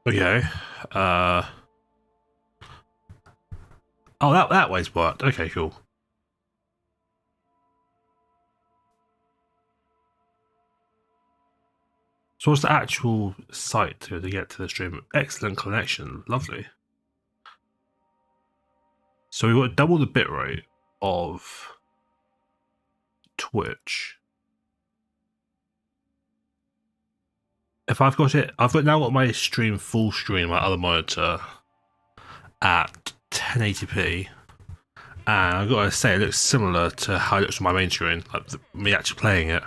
Okay. Uh. Oh, that way's worked. Okay, cool. So what's the actual site to get to the stream? Excellent connection. Lovely. So we've got double the bitrate of Twitch. If I've got it, I've now got my stream full screen, my other monitor at 1080p, and I've got to say it looks similar to how it looks on my main screen, like me actually playing it.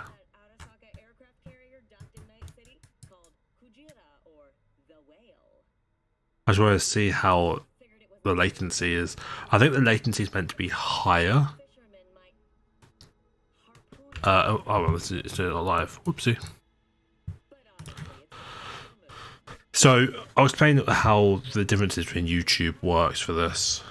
I just want to see how the latency is. I think the latency is meant to be higher. It's not live. Whoopsie. So I'll explain how the differences between YouTube works for this.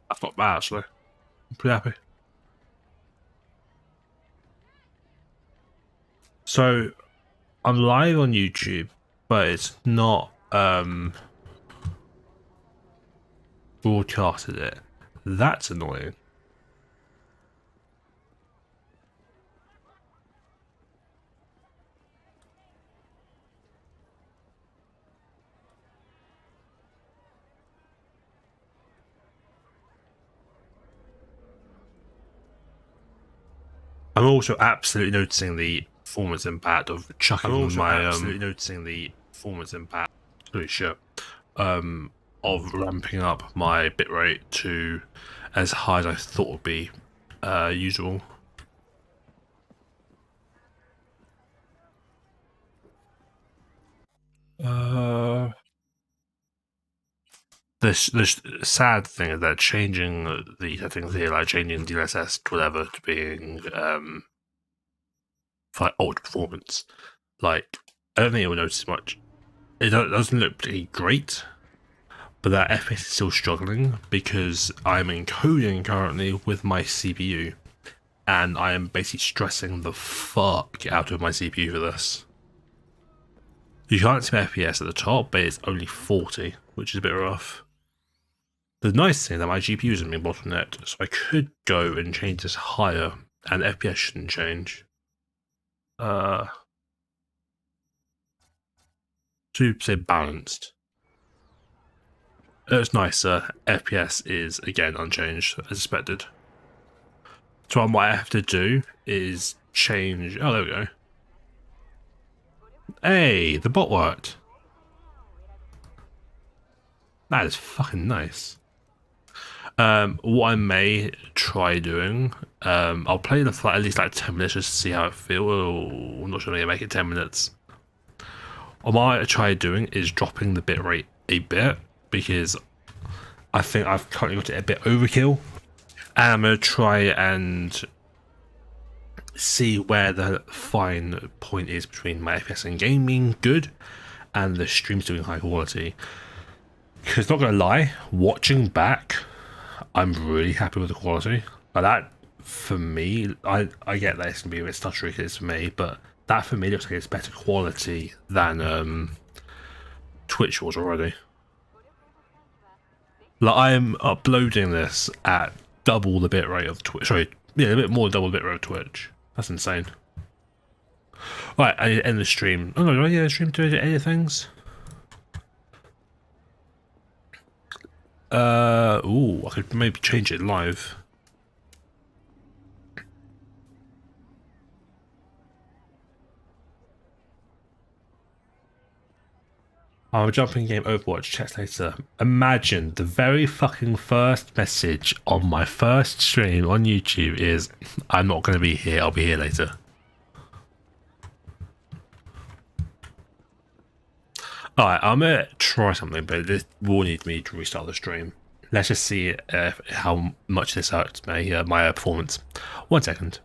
That's not bad, actually. I'm pretty happy. So I'm live on YouTube, but it's not broadcasted it. That's annoying. I'm also absolutely noticing the performance impact of chucking my noticing the performance impact. Holy shit. Of ramping up my bitrate to as high as I thought would be usual. The sad thing is that changing the settings here, like changing DLSS to whatever to being for ultra performance, like I don't think it will notice much. It doesn't look pretty great, but that FPS is still struggling because I'm encoding currently with my CPU, and I am basically stressing the fuck out of my CPU for this. You can't see my FPS at the top, but it's only 40, which is a bit rough. The nice thing is that my GPU isn't being bottlenecked, so I could go and change this higher, and FPS shouldn't change. To say balanced. It's nicer. FPS is again unchanged as expected. So what I have to do is change. Oh, there we go. Hey, the bot worked. That is fucking nice. What I may try doing, I'll play the for at least like 10 minutes just to see how it feels. I'm not sure I'm gonna make it 10 minutes. What I might try doing is dropping the bitrate a bit because I think I've currently got it a bit overkill, and I'm gonna try and see where the fine point is between my FPS and game being good and the streams doing high quality. Because not gonna lie, watching back, I'm really happy with the quality. Like that, for me, I get that it's gonna be a bit stuttery because it's for me, but that for me looks like it's better quality than Twitch was already. Like I'm uploading this at double the bitrate of Twitch. Sorry, yeah, a bit more than double the bitrate of Twitch. That's insane. Right, I need to end the stream. Oh no, do I need to stream to edit things? Ooh, I could maybe change it live. I'm jumping game Overwatch, check later. Imagine the very fucking first message on my first stream on YouTube is, I'm not going to be here, I'll be here later. Alright, I'm going to try something, but this will need me to restart the stream. Let's just see how much this hurts my performance. 1 second.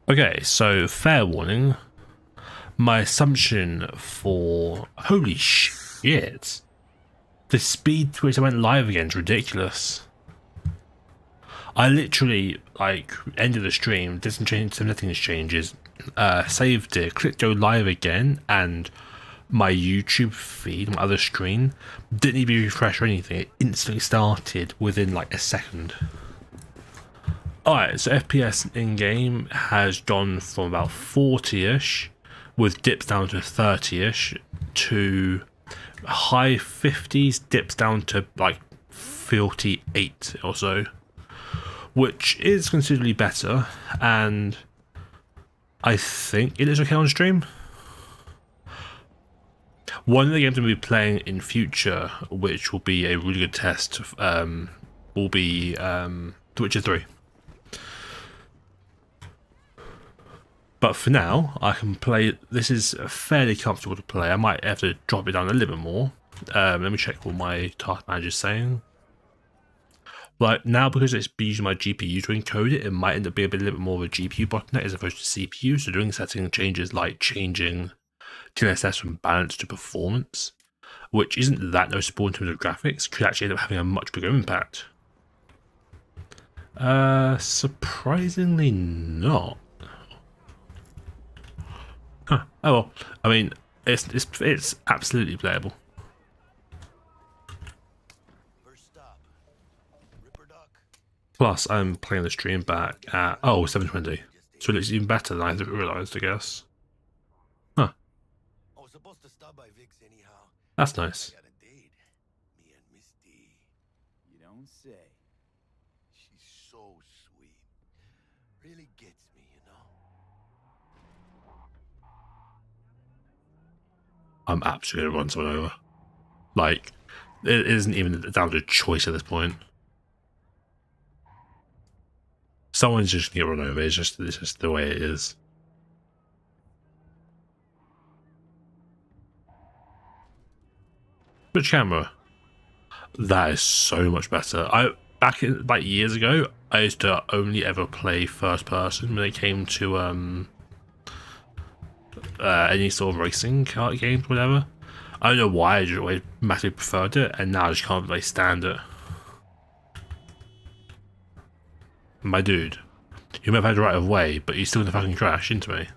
Okay, so fair warning. My assumption for... Holy shit. The speed to which I went live again is ridiculous. I literally like ended the stream, did some settings changes, saved it, clicked go live again, and my YouTube feed, my other screen, didn't even refresh or anything. It instantly started within like a second. Alright, so FPS in game has gone from about 40ish, with dips down to 30ish, to high 50s, dips down to like 48 or so, which is considerably better, and I think it is okay on stream. One of the games I'm going to be playing in future, which will be a really good test, will be The Witcher 3. But for now, I can play. This is fairly comfortable to play. I might have to drop it down a little bit more. Let me check what my task manager is saying. Like now, because it's using my GPU to encode it, it might end up being a little bit more of a GPU bottleneck as opposed to CPU. So doing setting changes like changing TLSS from balance to performance, which isn't that noticeable in terms of graphics, could actually end up having a much bigger impact. Surprisingly not. Huh. Oh well. I mean, it's absolutely playable. Plus, I'm playing the stream back at 720, so it's even better than I realised, I guess. Huh. That's nice. You don't say. She's so sweet. Really gets me, you know. I'm absolutely gonna run someone over. Like, it isn't even down to choice at this point. Someone's just gonna get run over. It's just the way it is. Which camera? That is so much better. Back in like years ago, I used to only ever play first person when it came to any sort of racing car games, whatever. I don't know why, I just always massively preferred it, and now I just can't really stand it. My dude, you may have had the right of way, but you're still gonna fucking crash into me.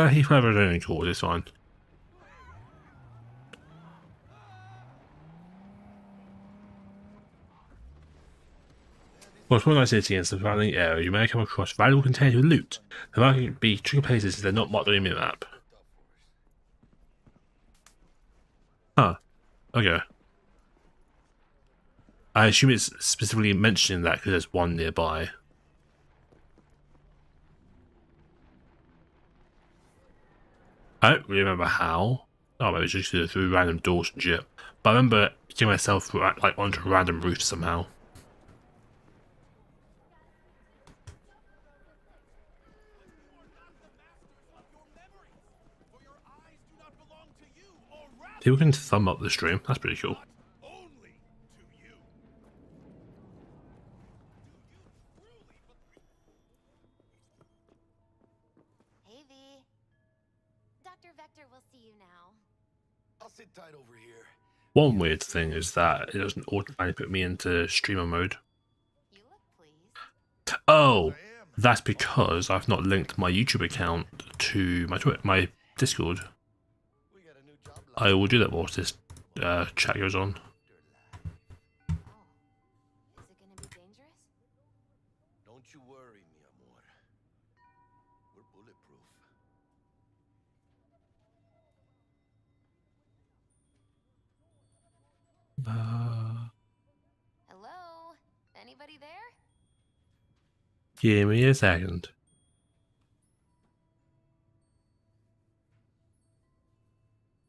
He's never done any cool, it's fine. Well, it's one nice city and surrounding area, you may come across valuable containers with loot. There might be tricky places if they're not marked on your map. Huh. Okay. I assume it's specifically mentioning that because there's one nearby. I don't really remember how. Oh, maybe it's just through random doors and shit. But I remember getting myself like onto a random roof somehow. People can thumb up the stream. That's pretty cool. Hey V. Dr. Vector will see you now. I'll sit tight over here. One weird thing is that it doesn't automatically put me into streamer mode. You look pleased. Oh, that's because I've not linked my YouTube account to my Discord. I will do that whilst this chat goes on. Oh. Is it gonna be dangerous? Don't you worry, mi amor. We're bulletproof. Hello? Anybody there? Give me a second.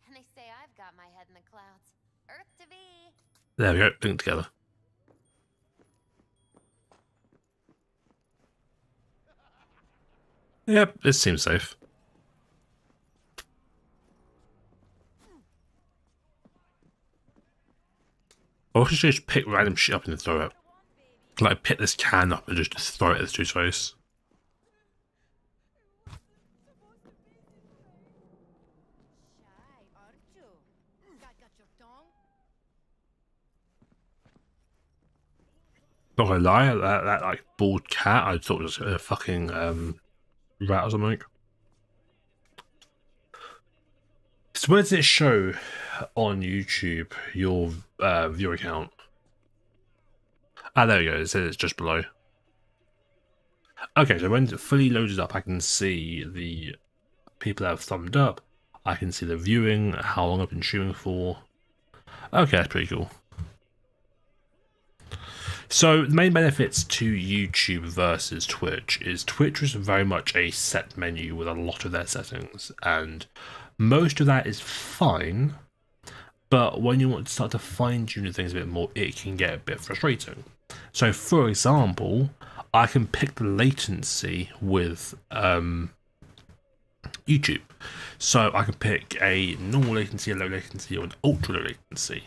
And they say I've got my head in the clouds. Earth to be. There we go, linked together. Yep, this seems safe. Or I should just pick random shit up and throw it. Like pick this can up and just throw it at this dude's face. Shy, aren't you? Got your tongue? Not gonna lie, that like bald cat, I thought was a fucking rat or something. So where does it show on YouTube your viewer account? Ah, there we go. It says it's just below. Okay, so when it fully loaded up, I can see the people that have thumbed up. I can see the viewing, how long I've been streaming for. Okay, that's pretty cool. So the main benefits to YouTube versus Twitch is Twitch is very much a set menu with a lot of their settings, and most of that is fine, but when you want to start to fine-tune things a bit more, it can get a bit frustrating. So for example, I can pick the latency with YouTube. So I can pick a normal latency, a low latency, or an ultra low latency.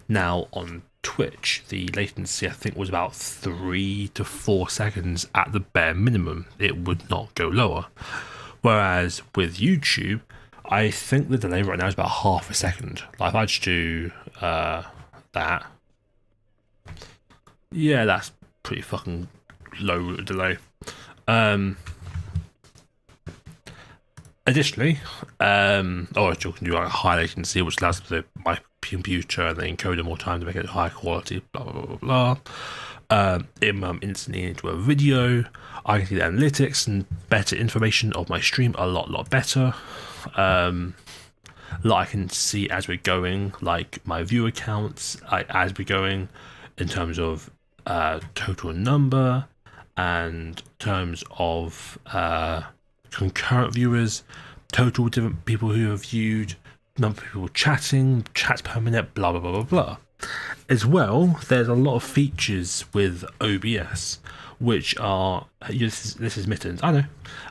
Now on Twitch, the latency I think was about 3 to 4 seconds at the bare minimum. It would not go lower. Whereas with YouTube, I think the delay right now is about half a second. Like if I just do that, yeah, that's pretty fucking low delay. Additionally, you can do like a high latency, which allows my computer and the encoder more time to make it high quality. Blah blah blah blah blah. Instantly into a video. I can see the analytics and better information of my stream a lot better. I can see as we're going, like my viewer counts, as we're going, in terms of total number and terms of concurrent viewers, total different people who have viewed, number of people chatting, chats per minute, blah blah blah blah blah. As well, there's a lot of features with OBS which are this is Mittens, I know,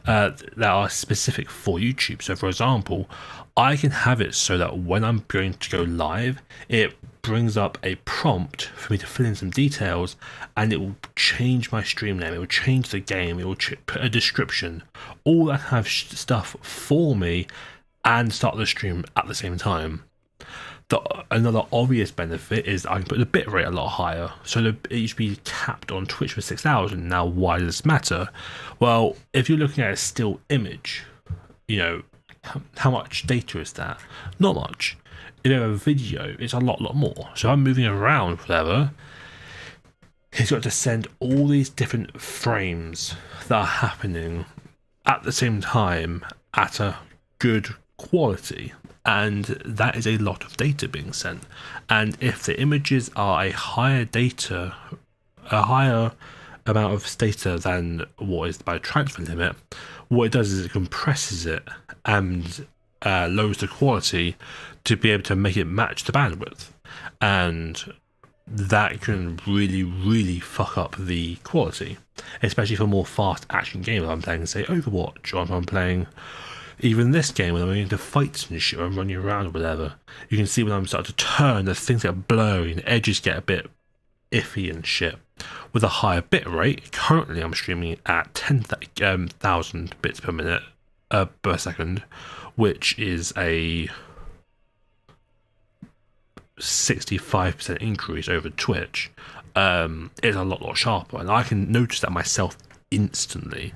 that are specific for YouTube. So for example, I can have it so that when I'm going to go live, it brings up a prompt for me to fill in some details, and it will change my stream name, it will change the game, it will put a description, all that kind of stuff for me, and start the stream at the same time. Another obvious benefit is I can put the bitrate a lot higher. So it used to be capped on Twitch for 6,000. Now, why does this matter? Well, if you're looking at a still image, you know, how much data is that? Not much. If you have a video, it's a lot more. So I'm moving around, whatever. He's got to send all these different frames that are happening at the same time at a good quality, and that is a lot of data being sent. And if the images are a higher amount of data than what is by transfer limit, what it does is it compresses it and lowers the quality to be able to make it match the bandwidth, and that can really fuck up the quality, especially for more fast action games. I'm playing, say, Overwatch, or if I'm playing even this game when I'm into fights and shit, or I'm running around or whatever. You can see when I'm starting to turn, the things get blurry and edges get a bit iffy and shit. With a higher bit rate, currently I'm streaming at 10,000 bits per minute, per second, which is a 65% increase over Twitch. It's a lot sharper, and I can notice that myself instantly.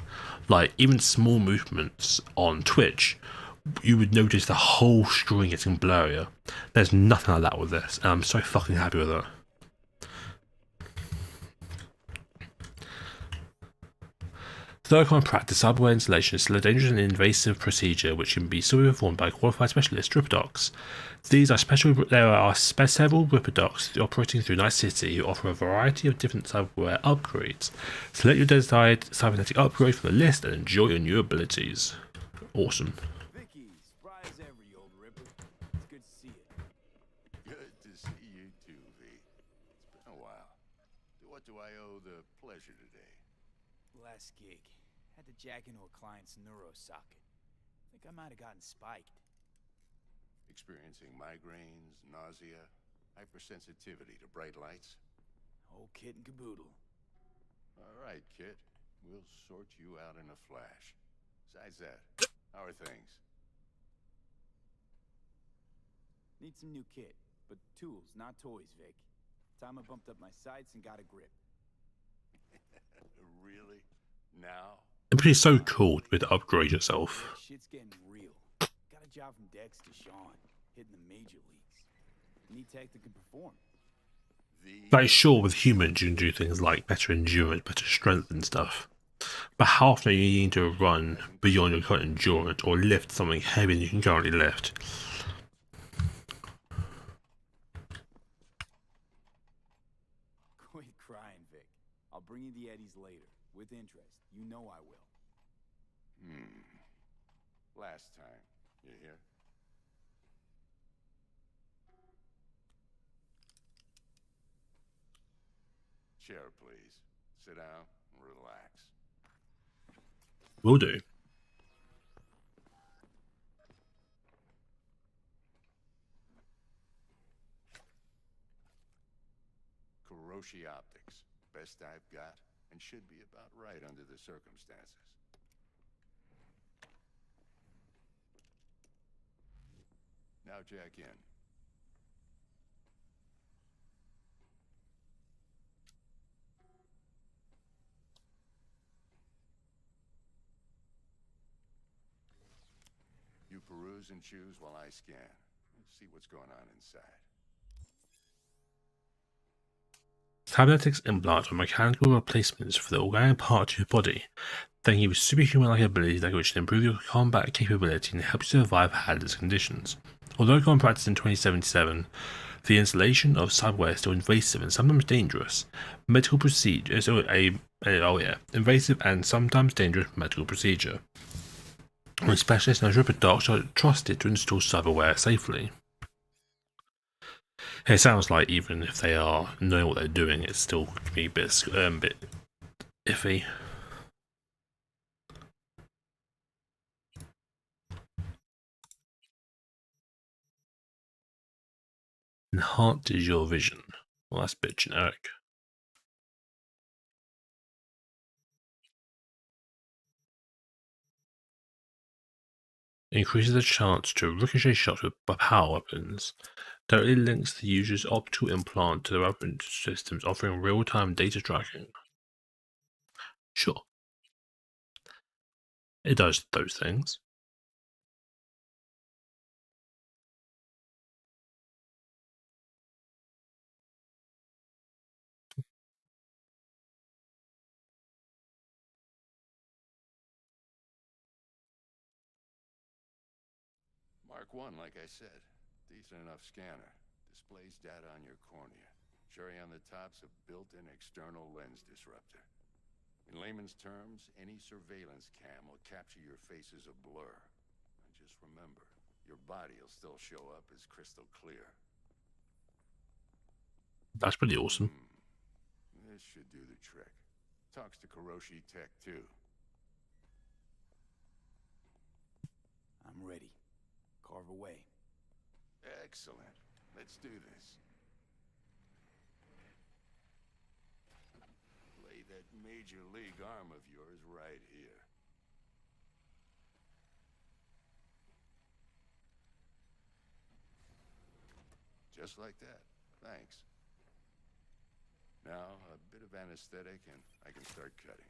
Like, even small movements on Twitch, you would notice the whole screen getting blurrier. There's nothing like that with this, and I'm so fucking happy with it. Third common practice, cyberware installation is still a dangerous and invasive procedure which can be solely performed by qualified specialist ripper docs. There are several ripper docs operating through Night City who offer a variety of different cyberware upgrades. Select your desired cybernetic upgrade from the list and enjoy your new abilities. Awesome. Vicky, surprise every old ripper. It's good to see you. Good to see you too, V. It's been a while. What do I owe the pleasure today? Last gig. Had to jack into a client's neuro socket. Think I might have gotten spiked. Experiencing migraines, nausea, hypersensitivity to bright lights? Whole kit and caboodle. All right, Kit. We'll sort you out in a flash. Besides that, how are things? Need some new kit, but tools, not toys, Vic. Time I bumped up my sights and got a grip. Really? Now? It'd be so cool to be able to upgrade yourself. Yeah, shit's getting real. Got a job from Dex to Sean, hitting the major leagues. Need tech that can perform. Like, sure, with humans you can do things like better endurance, better strength and stuff. But how often you need to run beyond your current endurance or lift something heavier than you can currently lift? Quit crying, Vic. I'll bring you the eddies later, with interest. You know I will. Last time. You hear? Chair, please. Sit down and relax. Will do. Kuroshi Optics. Best I've got, and should be about right under the circumstances. Now jack in. You peruse and choose while I scan. Let's see what's going on inside. Cybernetics implants are mechanical replacements for the organic parts of your body. They give you superhuman-like abilities which improve your combat capability and help you survive hazardous conditions. Although common practice in 2077, the installation of cyberware is still invasive and sometimes dangerous. Medical procedure is invasive and sometimes dangerous medical procedure. When specialists and Ripper docs are trusted to install cyberware safely. It sounds like even if they are knowing what they're doing, it still can be a bit iffy. Enhances your vision. Well, that's a bit generic. Increases the chance to ricochet shots with power weapons. Directly links the user's optical implant to the weapon systems, offering real-time data tracking. Sure. It does those things. Mark 1, like I said. Decent enough scanner. Displays data on your cornea. Cherry on the top's a built-in external lens disruptor. In layman's terms, any surveillance cam will capture your face as a blur. And just remember, your body will still show up as crystal clear. That's pretty awesome. This should do the trick. Talks to Kuroshi Tech, too. I'm ready. Carve away. Excellent. Let's do this. Lay that major league arm of yours right here. Just like that. Thanks. Now, a bit of anesthetic and I can start cutting.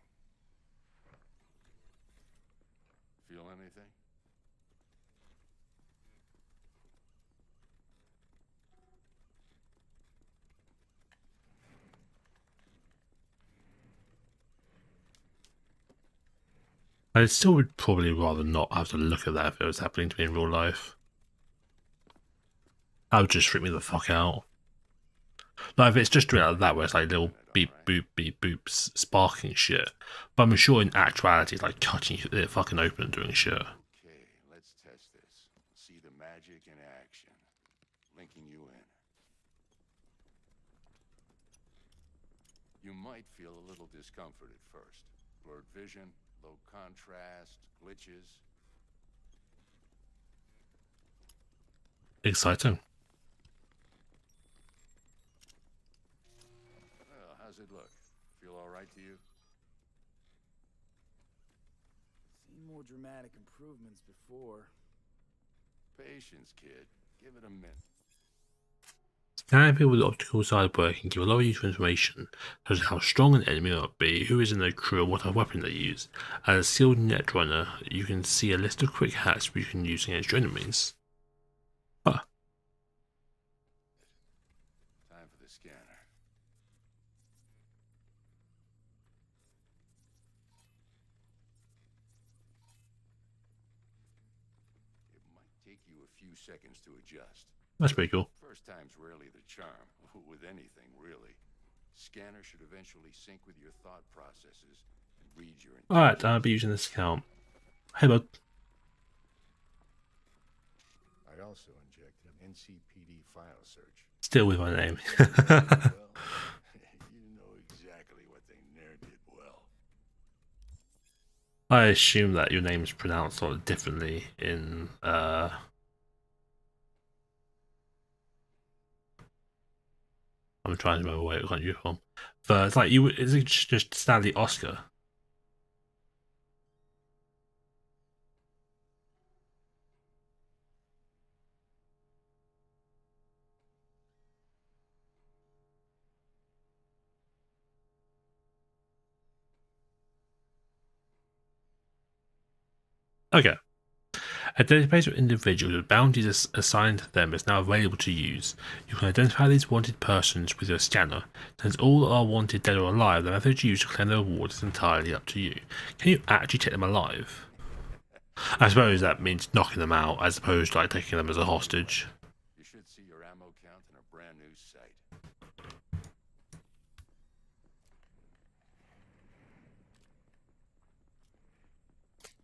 Feel anything? I still would probably rather not have to look at that if it was happening to me in real life. That would just freak me the fuck out. Like, if it's just doing it like that, where it's like little beep boop sparking shit. But I'm sure in actuality it's like cutting it fucking open and doing shit. Okay, let's test this. See the magic in action. Linking you in. You might feel a little discomfort at first. Blurred vision, low contrast, glitches. Exciting. Well, how's it look? Feel all right to you? Seen more dramatic improvements before. Patience, kid. Give it a minute. Scanning people with optical cyberwork can give a lot of useful information, such as how strong an enemy might be, who is in their crew, and what type of weapon they use. As a skilled net runner, you can see a list of quick hacks you can use against your enemies. Huh. Time for the scanner. It might take you a few seconds to adjust. That's pretty cool. First time's rarely the charm, with anything, really. Scanner should eventually sync with your thought processes and read your intentions. Alright, I'll be using this account. Hey bud. I also injected an NCPD file search. Still with my name. Well, you know exactly what they ne'er did well. I assume that your name is pronounced sort of differently in I'm trying to remember where it got you from. But it's like is it just Stanley Oscar? Okay. A database of individuals with bounties assigned to them is now available to use. You can identify these wanted persons with your scanner. Since all are wanted dead or alive, the method used to claim the reward is entirely up to you. Can you actually take them alive? I suppose that means knocking them out as opposed to like taking them as a hostage. You should see your ammo count in a brand new site.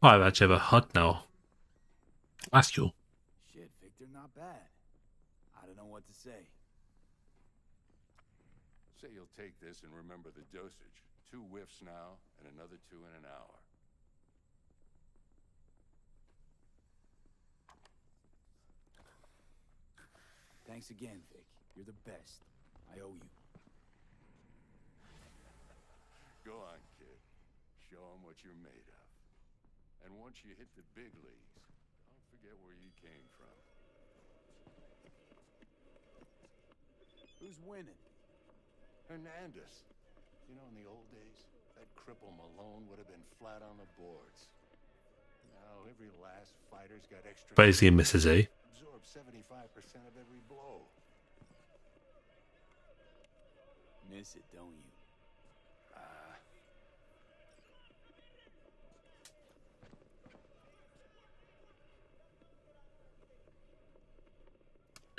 I've actually have a HUD now. That's cool. Shit, Victor, not bad. I don't know what to say. Say you'll take this and remember the dosage. 2 whiffs now, and another 2 in an hour. Thanks again, Vic. You're the best. I owe you. Go on, kid. Show 'em what you're made of. And once you hit the big leagues, don't forget where you came from. Who's winning? Hernandez. You know, in the old days, that cripple Malone would have been flat on the boards. Now, every last fighter's got extra... Basically Mrs. E. Absorb 75% of every blow. Miss it, don't you?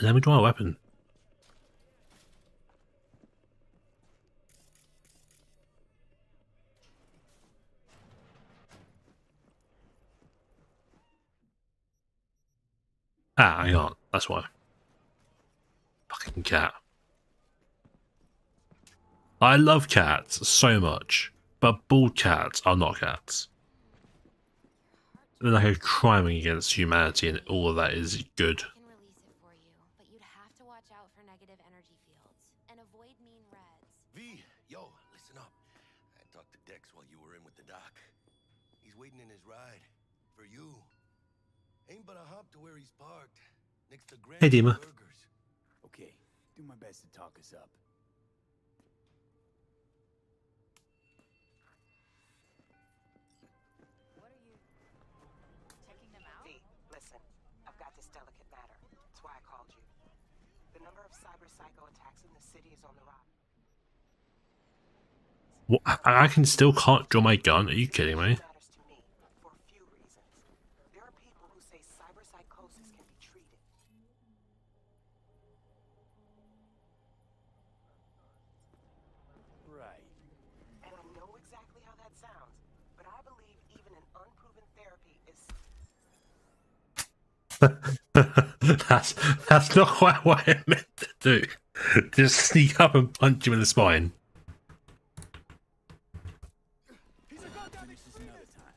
Let me draw a weapon. Ah, hang on. That's why. Fucking cat. I love cats so much, but bald cats are not cats. They're like a crime against humanity, and all of that is good. I can release it for you, but you'd have to watch out for negative energy fields and avoid mean reds. V, yo, listen up. I talked to Dex while you were in with the doc. He's waiting in his ride. For you. Ain't but a hop to where he's parked. Next to Grand Hey, Dima. Burgers. Okay, do my best to talk us up. What are you checking them out? V, listen. I've got this delicate matter. That's why I called you. The number of cyber-psycho attacks in the city is on the rise. What? I can still can't draw my gun. Are you kidding me? It matters to me for a few reasons. There are people who say cyberpsychosis can be treated. Right. And I know exactly how that sounds, but I believe even an unproven therapy is... that's not quite what I meant to do. Just sneak up and punch him in the spine. He's a goddamn this another time.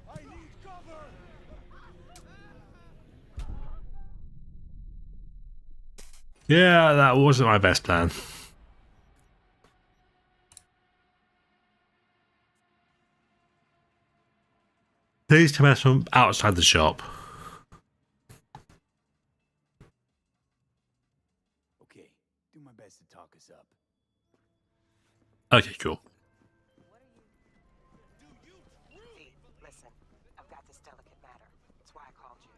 I need cover! Yeah, that wasn't my best plan. Please come out from outside the shop. Okay, cool. V, listen. I've got this delicate matter. That's why I called you.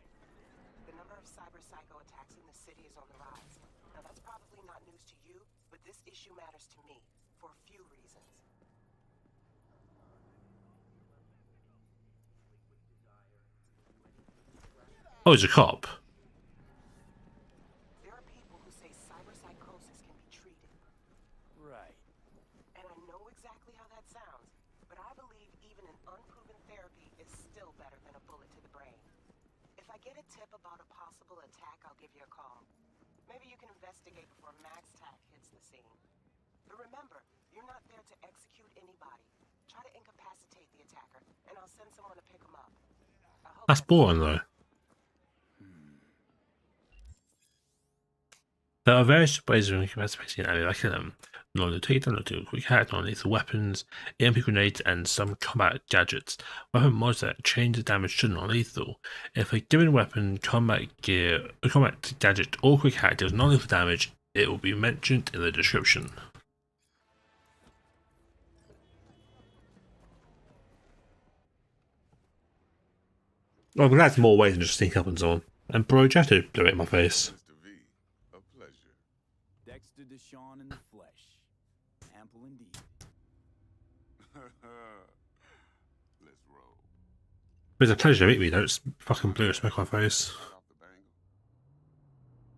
The number of cyber psycho attacks in the city is on the rise. Now that's probably not news to you, but this issue matters to me for a few reasons. Oh, he's a cop. There are people who say cyberpsychosis can be treated. Right. And I know exactly how that sounds, but I believe even an unproven therapy is still better than a bullet to the brain. If I get a tip about a possible attack, I'll give you a call. Maybe you can investigate before Max Tack hits the scene. But remember, you're not there to execute anybody. Try to incapacitate the attacker, and I'll send someone to pick him up. I hope That's boring though. There are various ways of incapacitating an enemy like non-lethal, not-lethal quick hack, non-lethal weapons, EMP grenades, and some combat gadgets. Weapon mods that change the damage to non-lethal. If a given weapon, combat gear, a combat gadget, or quick hack deals non-lethal damage, it will be mentioned in the description. Well, I'm glad there's more ways than just sneak up and so on. And bro, you have to blow it in my face. Mr. V, a pleasure. Dexter Deshawn in the flesh. Ample indeed. Let's roll. It's a pleasure to meet me, don't fucking blow smoke my face. Right off the bangle.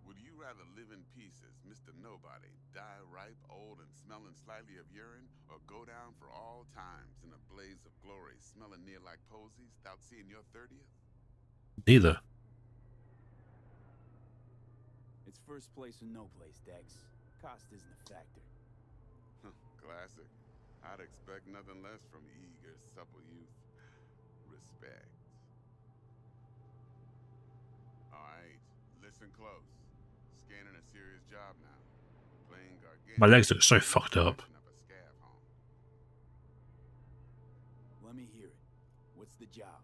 Would you rather live in peace as Mr. Nobody, die ripe, old, and smelling slightly of urine, or go down for all times in a blaze of glory, smelling near like posies, without seeing your 30th? Neither. It's first place or no place, Dex. Cost isn't a factor. Classic. I'd expect nothing less from eager, supple youth. Respect. Alright, listen close. Scanning a serious job now. Playing gargantuan. My legs look so fucked up. Let me hear it. What's the job?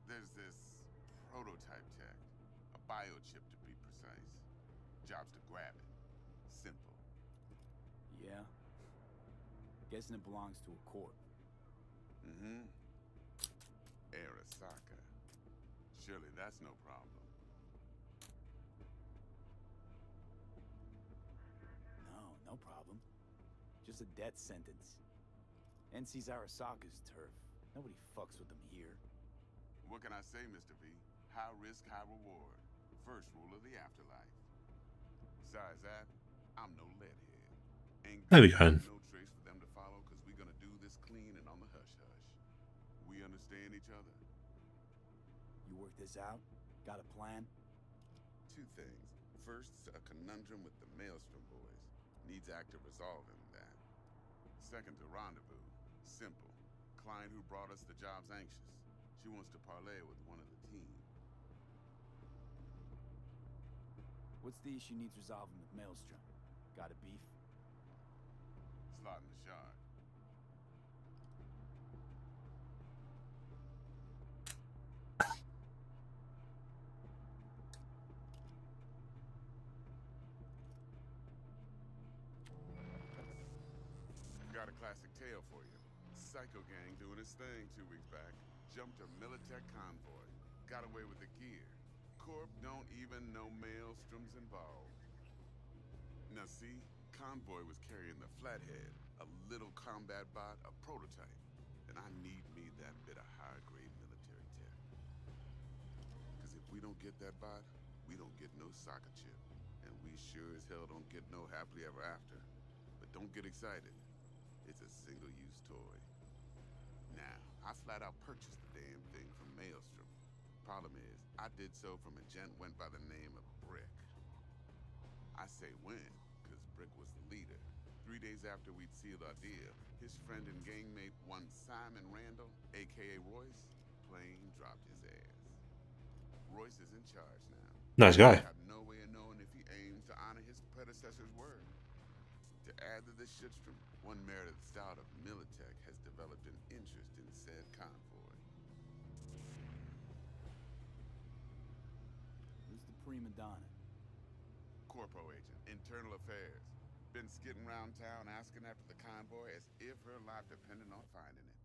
There's this prototype tech. A biochip to be precise. Job's to grab it. Simple. Yeah? Guessing it belongs to a corp. Mm-hmm. Arasaka. Surely that's no problem. No problem. Just a death sentence. NC's Arasaka's turf. Nobody fucks with them here. What can I say, Mr. V? High risk, high reward. First rule of the afterlife. Besides that, I'm no leadhead. Ain't There we gonna go. be no trace for them to follow, because we're gonna do this clean and on the hush-hush. We understand each other? You work this out? Got a plan? Two things. First, a conundrum with the Maelstrom boys. Needs active resolving that. Second, a rendezvous. Simple. Client who brought us the job's anxious. She wants to parlay with one of the team. What's the issue needs resolving with Maelstrom? Got a beef? Slot in the shard. Got a classic tale for you. Psycho gang doing his thing 2 weeks back. Jumped a Militech convoy. Got away with the gear. Corp don't even know Maelstrom's involved. Now see, convoy was carrying the Flathead, a little combat bot, a prototype. And I need me that bit of high-grade military tech. Because if we don't get that bot, we don't get no soccer chip. And we sure as hell don't get no happily ever after. But don't get excited. It's a single-use toy. Now, I flat out purchased the damn thing from Maelstrom. Problem is, I did so from a gent went by the name of Brick. I say when, because Brick was the leader. 3 days after we'd sealed our deal, his friend and gangmate, one Simon Randall, aka Royce, plain dropped his ass. Royce is in charge now. Nice guy. I have no way of knowing if he aims to honor his predecessor's word. To add to this shitstrom, one Meredith Stout of Militech has developed an interest in said convoy. Who's the prima donna? Corpo agent, internal affairs. Been skidding around town asking after the convoy as if her life depended on finding it.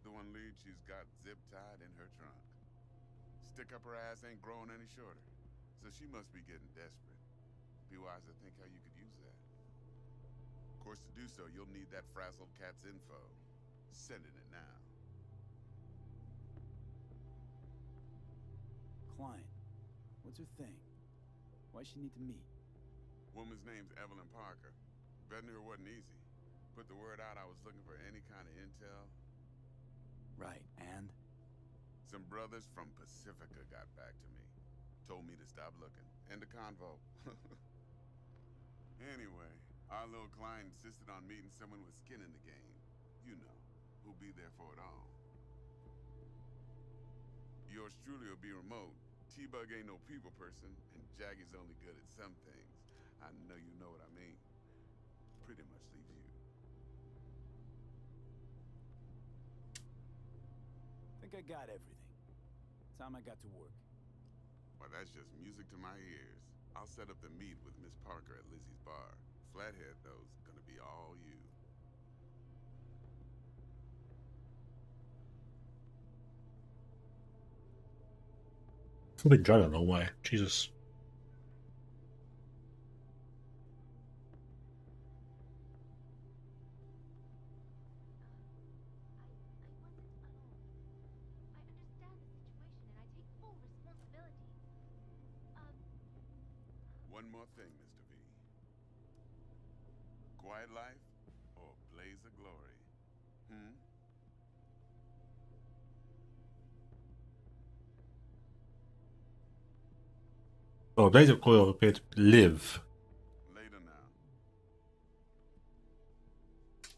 The one lead she's got zip-tied in her trunk. Stick up her ass ain't growing any shorter, so she must be getting desperate. Be wise to think how you could use that. Of course, to do so, you'll need that frazzled cat's info. Sending it now. Client, what's her thing? Why she need to meet? Woman's name's Evelyn Parker. Vetting her wasn't easy. Put the word out I was looking for any kind of intel. Right, and? Some brothers from Pacifica got back to me. Told me to stop looking. End the convo. Anyway, our little client insisted on meeting someone with skin in the game. You know, who'll be there for it all. Yours truly will be remote. T-Bug ain't no people person, and Jaggie's only good at some things. I know you know what I mean. Pretty much leaves you. Think I got everything. Time I got to work. Well, that's just music to my ears. I'll set up the meet with Miss Parker at Lizzie's bar. Flathead, though's gonna be all you. I've been driving a long way. Jesus. One more thing, Mr. V. Quiet life or blaze of glory? Hmm? Oh, Blaze of Coil appeared to live. Later now.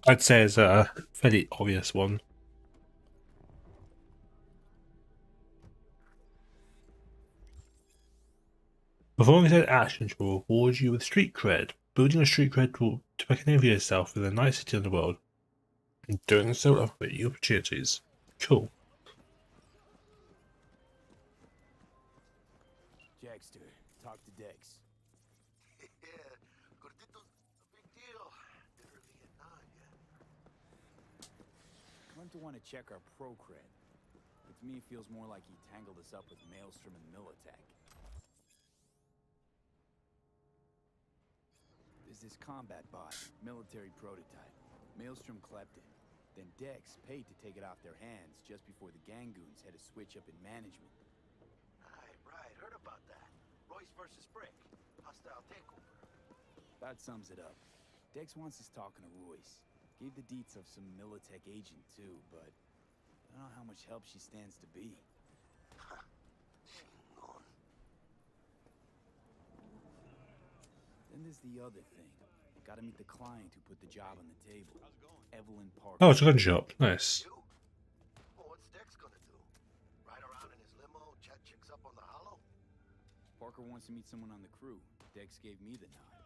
I'd say it's a fairly obvious one. Performing said actions will reward you with street cred. Building a street cred will to make a name for yourself in the nice city in the world. And doing so will offer you opportunities. Cool. Jackster, talk to Dex. Yeah, Gordito's a big deal. Literally at 9, yeah. Come to want to check our pro cred. But to me, it feels more like he tangled us up with Maelstrom and Militech. There's this combat bot, military prototype. Maelstrom clept it. Then Dex paid to take it off their hands just before the Gangoons had a switch up in management. Right, heard about that. Royce versus Brick. Hostile takeover. That sums it up. Dex wants us talking to Royce. Gave the deets of some Militech agent too, but I don't know how much help she stands to be. Chingon. Then there's the other thing. Gotta meet the client who put the job on the table. Evelyn Parker. Oh, it's a gun shop. Nice. You? Well, what's Dex gonna do? Ride around in his limo, chat chicks up on the hollow? Parker wants to meet someone on the crew. Dex gave me the nod.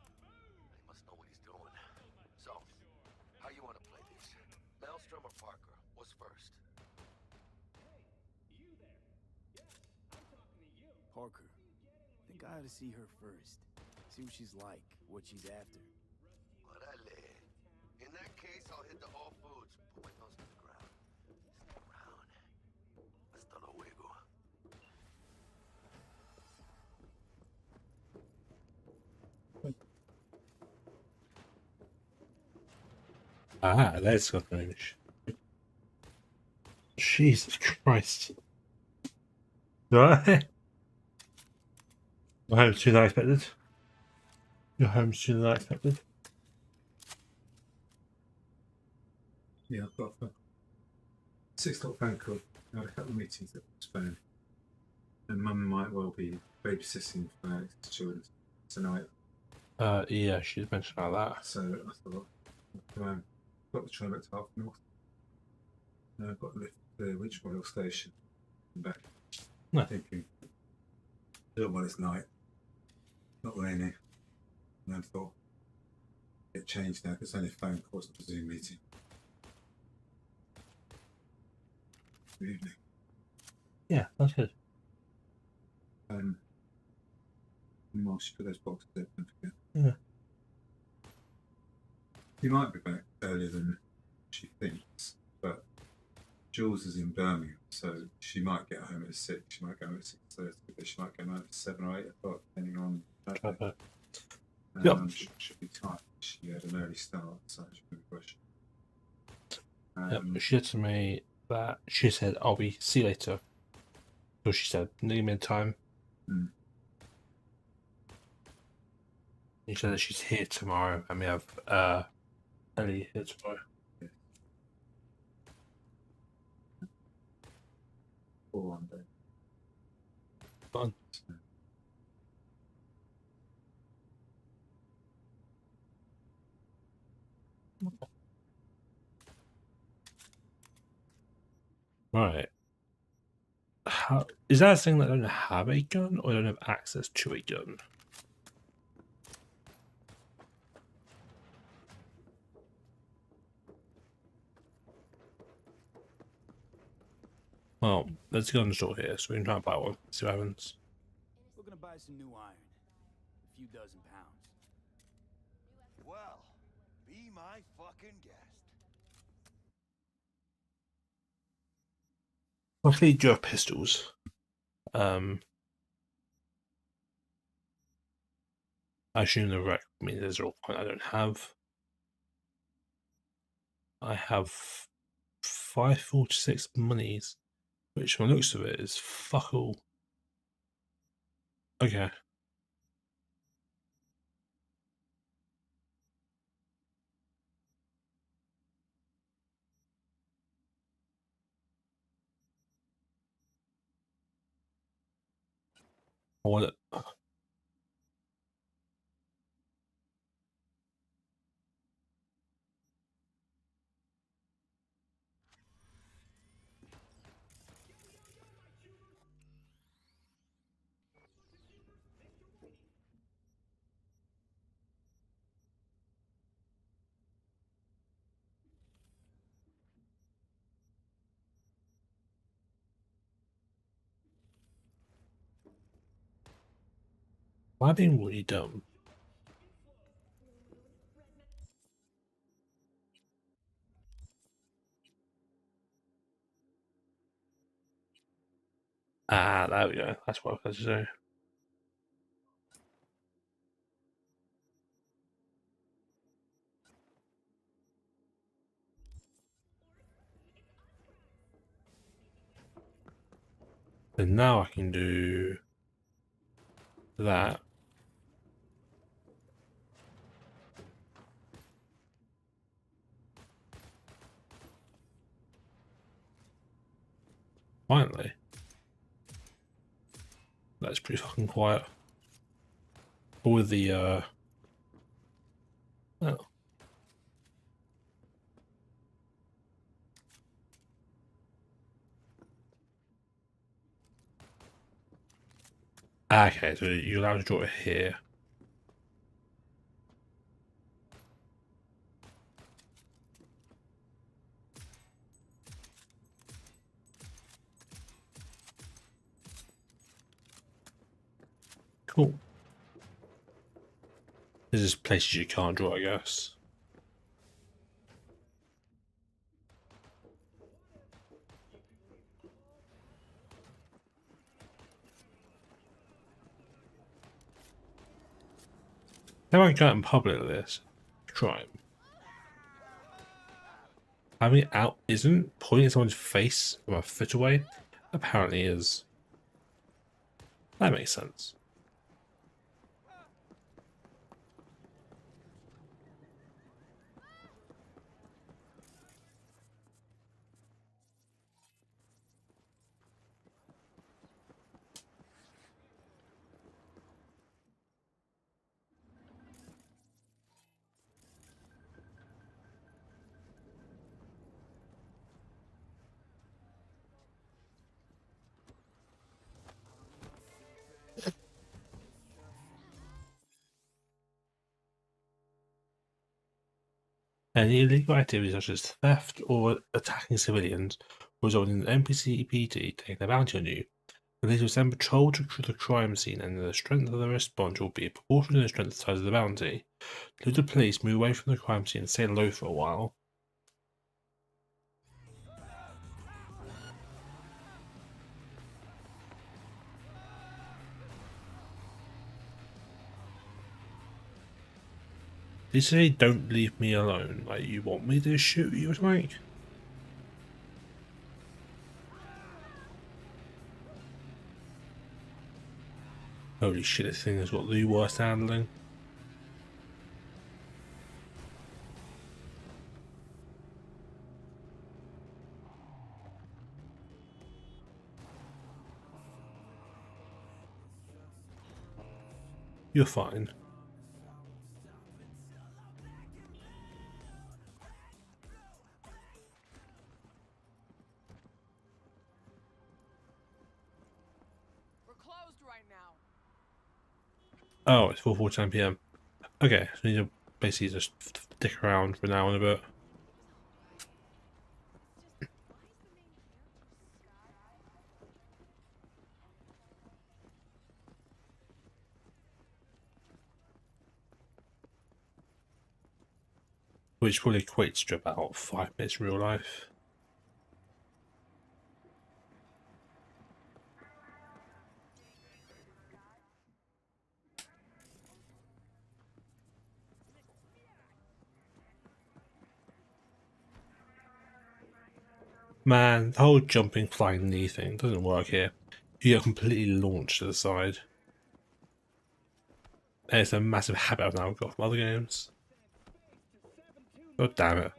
He must know what he's doing. So, how you wanna play this? Maelstrom or Parker? What's first? Parker. Think I ought to see her first. See what she's like, what she's after. Orale. In that case, I'll hit the All Foods. Put my nose to the ground. Stick around. Hasta luego. Ah, there's got finish. Jesus Christ. Right. Your home's sooner than I expected. Your home's sooner than I expected. Yeah, I've got a 6 o'clock phone call. I had a couple of meetings that was phone. And Mum might well be babysitting for Alex's children tonight. Yeah, she did mention about that. So I thought, I've got the train back to Half North. Now I've got to lift the Winchmore station and back. No. Thinking, do it while it's night. Not raining. And I thought, it changed now because it's only a phone call, it's not a Zoom meeting. Good evening. Yeah, that's good. While she put those boxes there, don't forget. Yeah. She might be back earlier than she thinks, but Jules is in Birmingham, so she might get home at 6. She might go home at 6:30, but she might go home at 7 or 8 o'clock, depending on traffic. Trevor. And Yep. I'm sure she'll be tight. She had an early start, so it should be a question. Yep. She said to me that she said, "I'll be see you later." So she said, near midtime. Hmm. She said that she's here tomorrow, and we have Ellie here tomorrow. For one day. Fun. Right. How is that a thing that I don't have a gun or I don't have access to a gun? Well, there's a gun store here, so we can try and buy one. See what happens. We're gonna buy some new iron. A few dozen pounds. Well, be my fucking guest. Luckily, you have pistols. I assume the wreck means there's a point I don't have. I have 546 monies, which from the looks of it is fuck all. Okay. I want it. Am I being really dumb? Ah, there we go. That's what I was going to do. And now I can do that. Finally. That's pretty fucking quiet. But with the oh. Okay, so you're allowed to draw it here. Cool. There's just places you can't draw, I guess. How do I go out in public with this? Crime. Having it out isn't. Pointing at someone's face from a foot away apparently is. That makes sense. Any illegal activities such as theft or attacking civilians result in an NPC PD taking a bounty on you Police will send patrol to the crime scene, and the strength of the response will be proportional to the strength of the size of the bounty. Let the police move away from the crime scene and stay low for a while. They say don't leave me alone, like you want me to shoot you or something? Holy shit, this thing has got the worst handling. You're fine. We're closed right now. Oh, it's 4:49 PM. Okay, so we need to basically just stick around for now and a bit. Which probably equates to about 5 minutes in real life. Man, the whole jumping, flying knee thing doesn't work here. You get completely launched to the side. And it's a massive habit I've now got from other games. God damn it.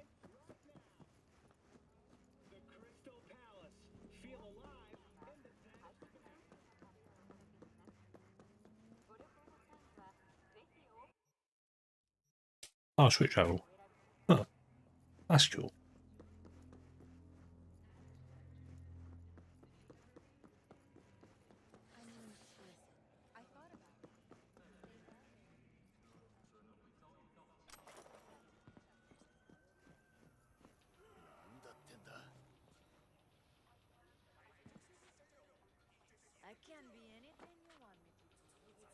Oh, street travel. Huh. That's cool. I can be anything you want me to be.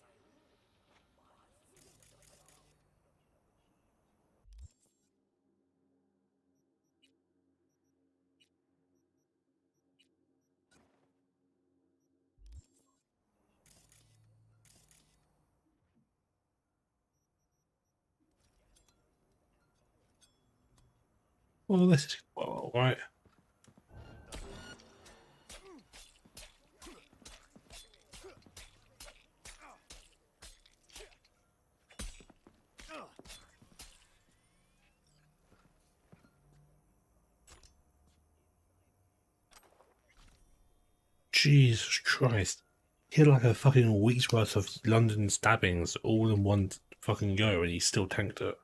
Well, this is well, alright. Jesus Christ. He had like a fucking week's worth of London stabbings all in one fucking go, and he still tanked it.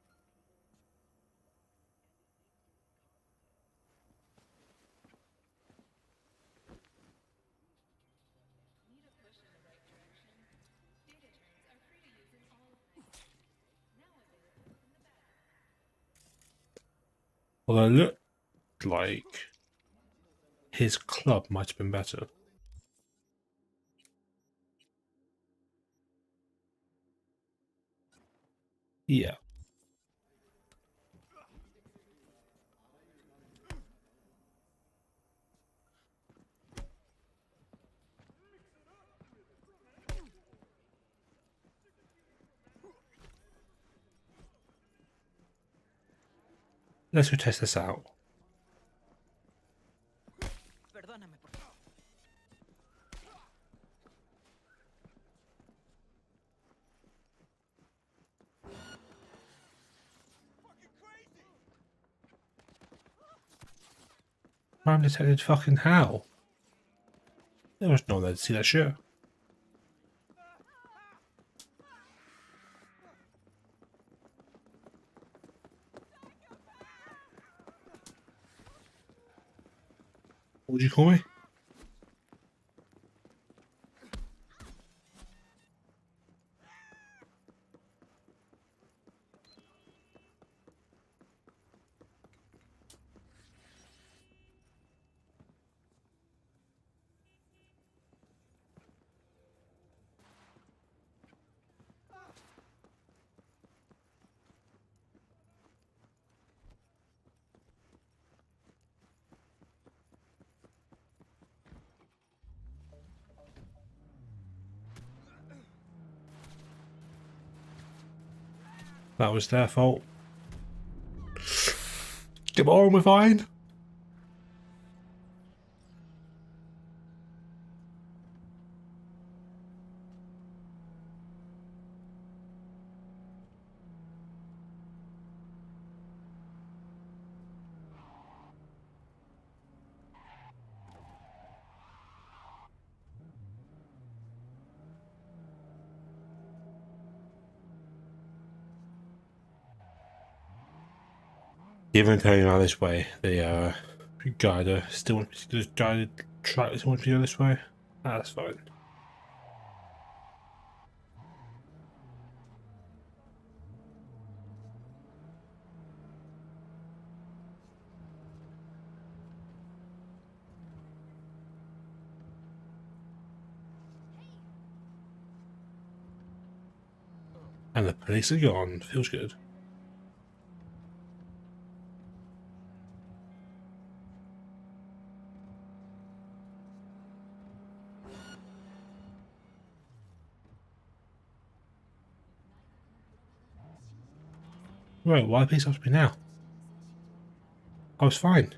Although it looked like his club might have been better. Yeah. Let's go test this out. Perdóname, por favor. Crime detected fucking how? There was no one there to see that shit. What would you call me? That was their fault. Come on, we're fine. Even going out this way, the guider still wants me to guided track still wants me to go this way. That's fine. And the police are gone. Feels good. Right, why police after me now? I was fine.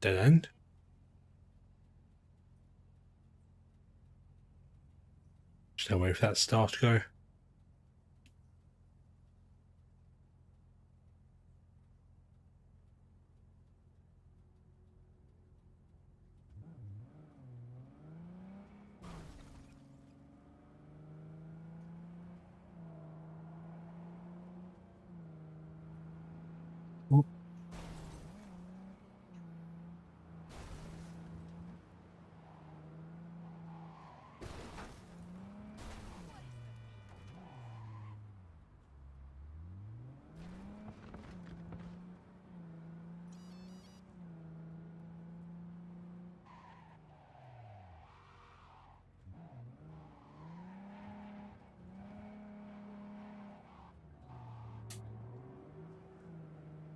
Dead end. Just no way for that star to go. Oh.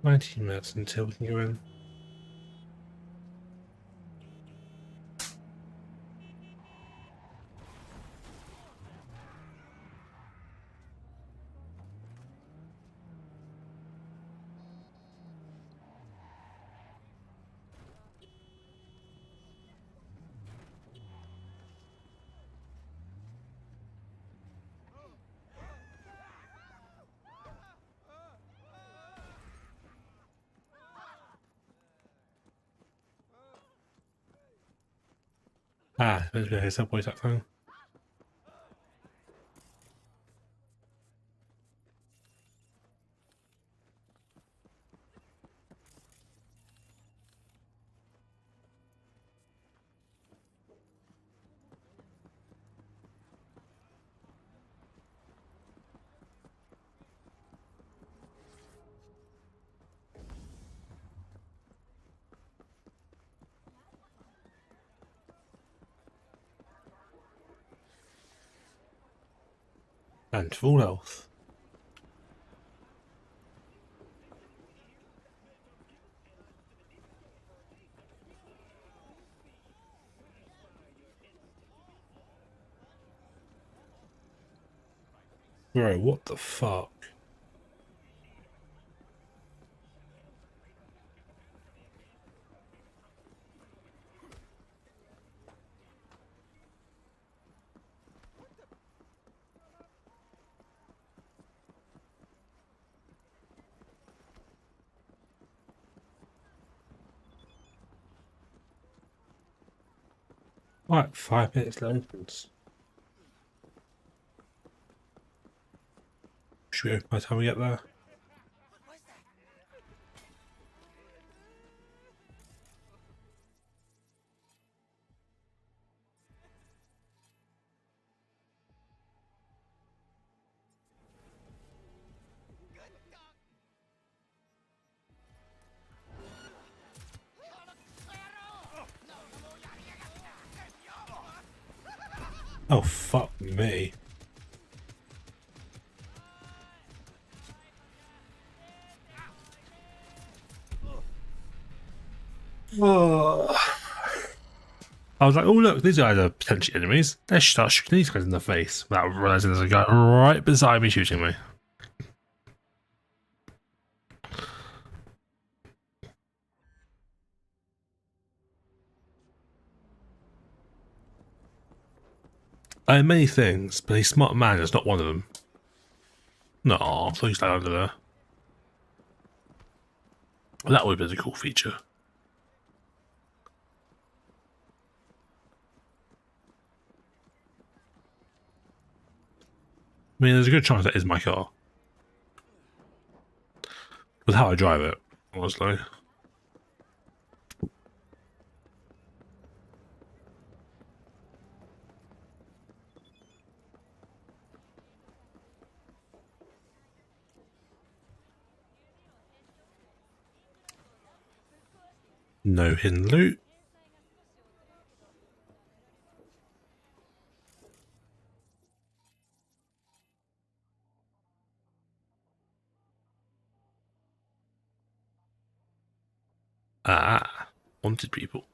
$19 until we can go in. Ah, there's a subway that thing. And full health. Bro, what the fuck? Right, 5 minutes till opens. Should we open by the time we get there? Oh, fuck me. Oh. I was like, oh look, these guys are potentially enemies. Let's start shooting these guys in the face without realizing there's a guy right beside me shooting me. I have many things, but a smart man is not one of them. No, I thought you stayed under there. That would have been a cool feature. I mean, there's a good chance that is my car. With how I drive it, honestly. No hidden loot. Ah, wanted people.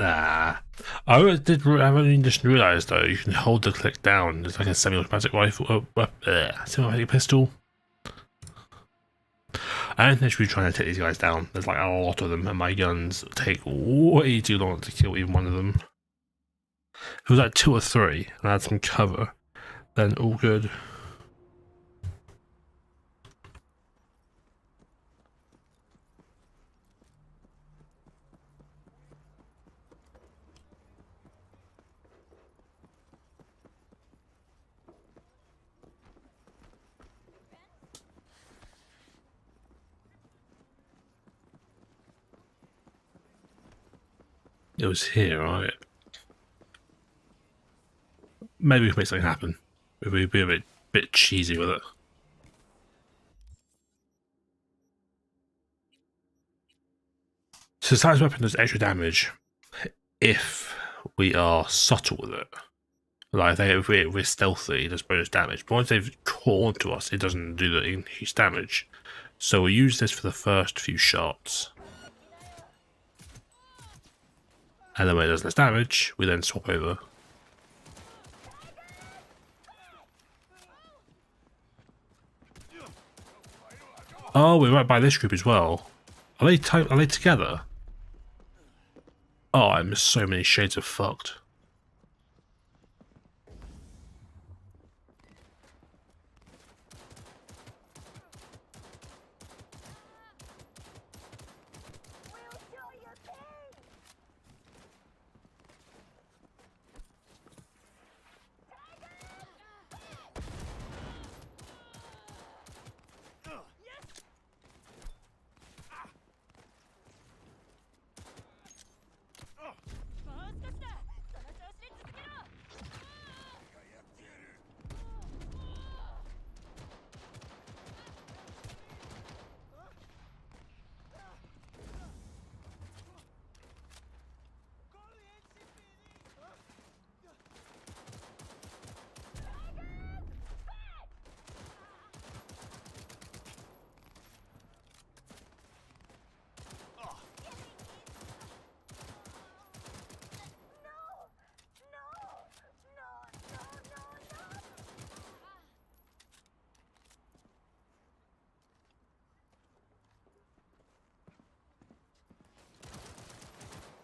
Ah, I only just realised though you can hold the click down. It's like a semi-automatic rifle, semi-automatic pistol. I don't think I should be trying to take these guys down. There's like a lot of them, and my guns take way too long to kill even one of them. If it was like 2 or 3, and I had some cover, then all good. It was here, right? Maybe we can make something happen. Maybe be a bit cheesy with it. So Size Weapon does extra damage if we are subtle with it. Like if we're stealthy, it does bonus damage. But once they've caught onto us, it doesn't do the increased damage. So we use this for the first few shots. And then when it does less damage, we then swap over. Oh, we're right by this group as well. Are they together? Oh, I'm so many shades of fucked.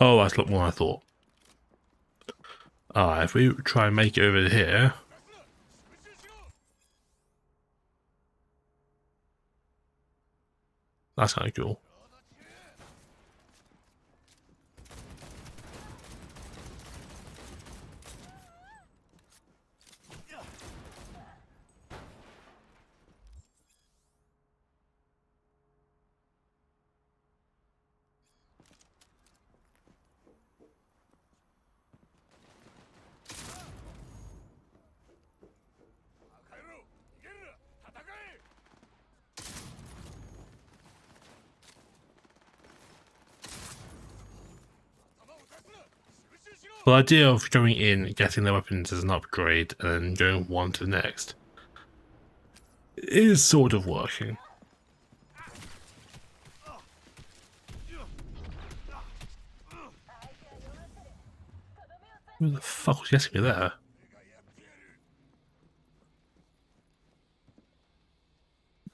Oh, that's a lot more than I thought. If we try and make it over here. That's kind of cool. the idea of going in, getting their weapons as an upgrade, and then going one to the next is sort of working. Who the fuck was getting me there?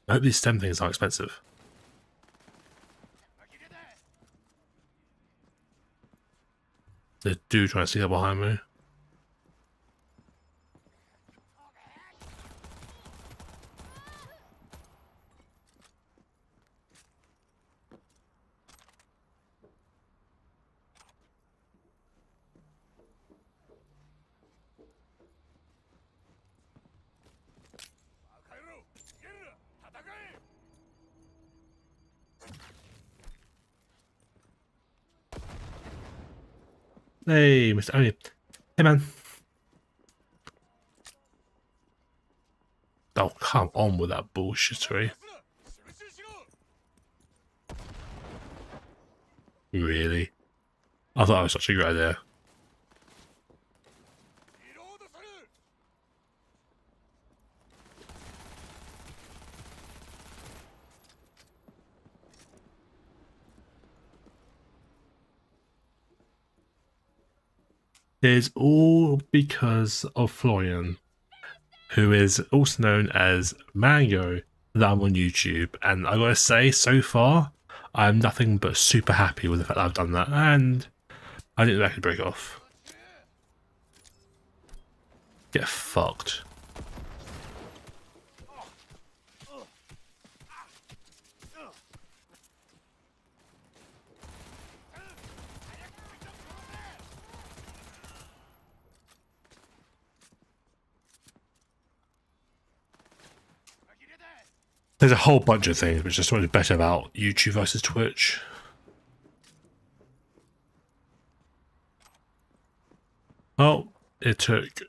I hope these stem things aren't expensive. They do try to sneak up behind me. Hey, Mr. Oni. Hey, man. Oh, come on with that bullshittery. Really? I thought that was such a good idea. It's all because of Florian, who is also known as Mango, that I'm on YouTube, and I gotta say, so far, I'm nothing but super happy with the fact that I've done that, and I didn't know I could break off. Get fucked. There's a whole bunch of things which are sort of better about YouTube versus Twitch. Oh, it took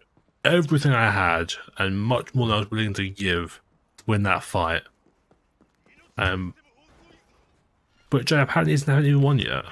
everything I had and much more than I was willing to give to win that fight. But Jay apparently hasn't even won yet.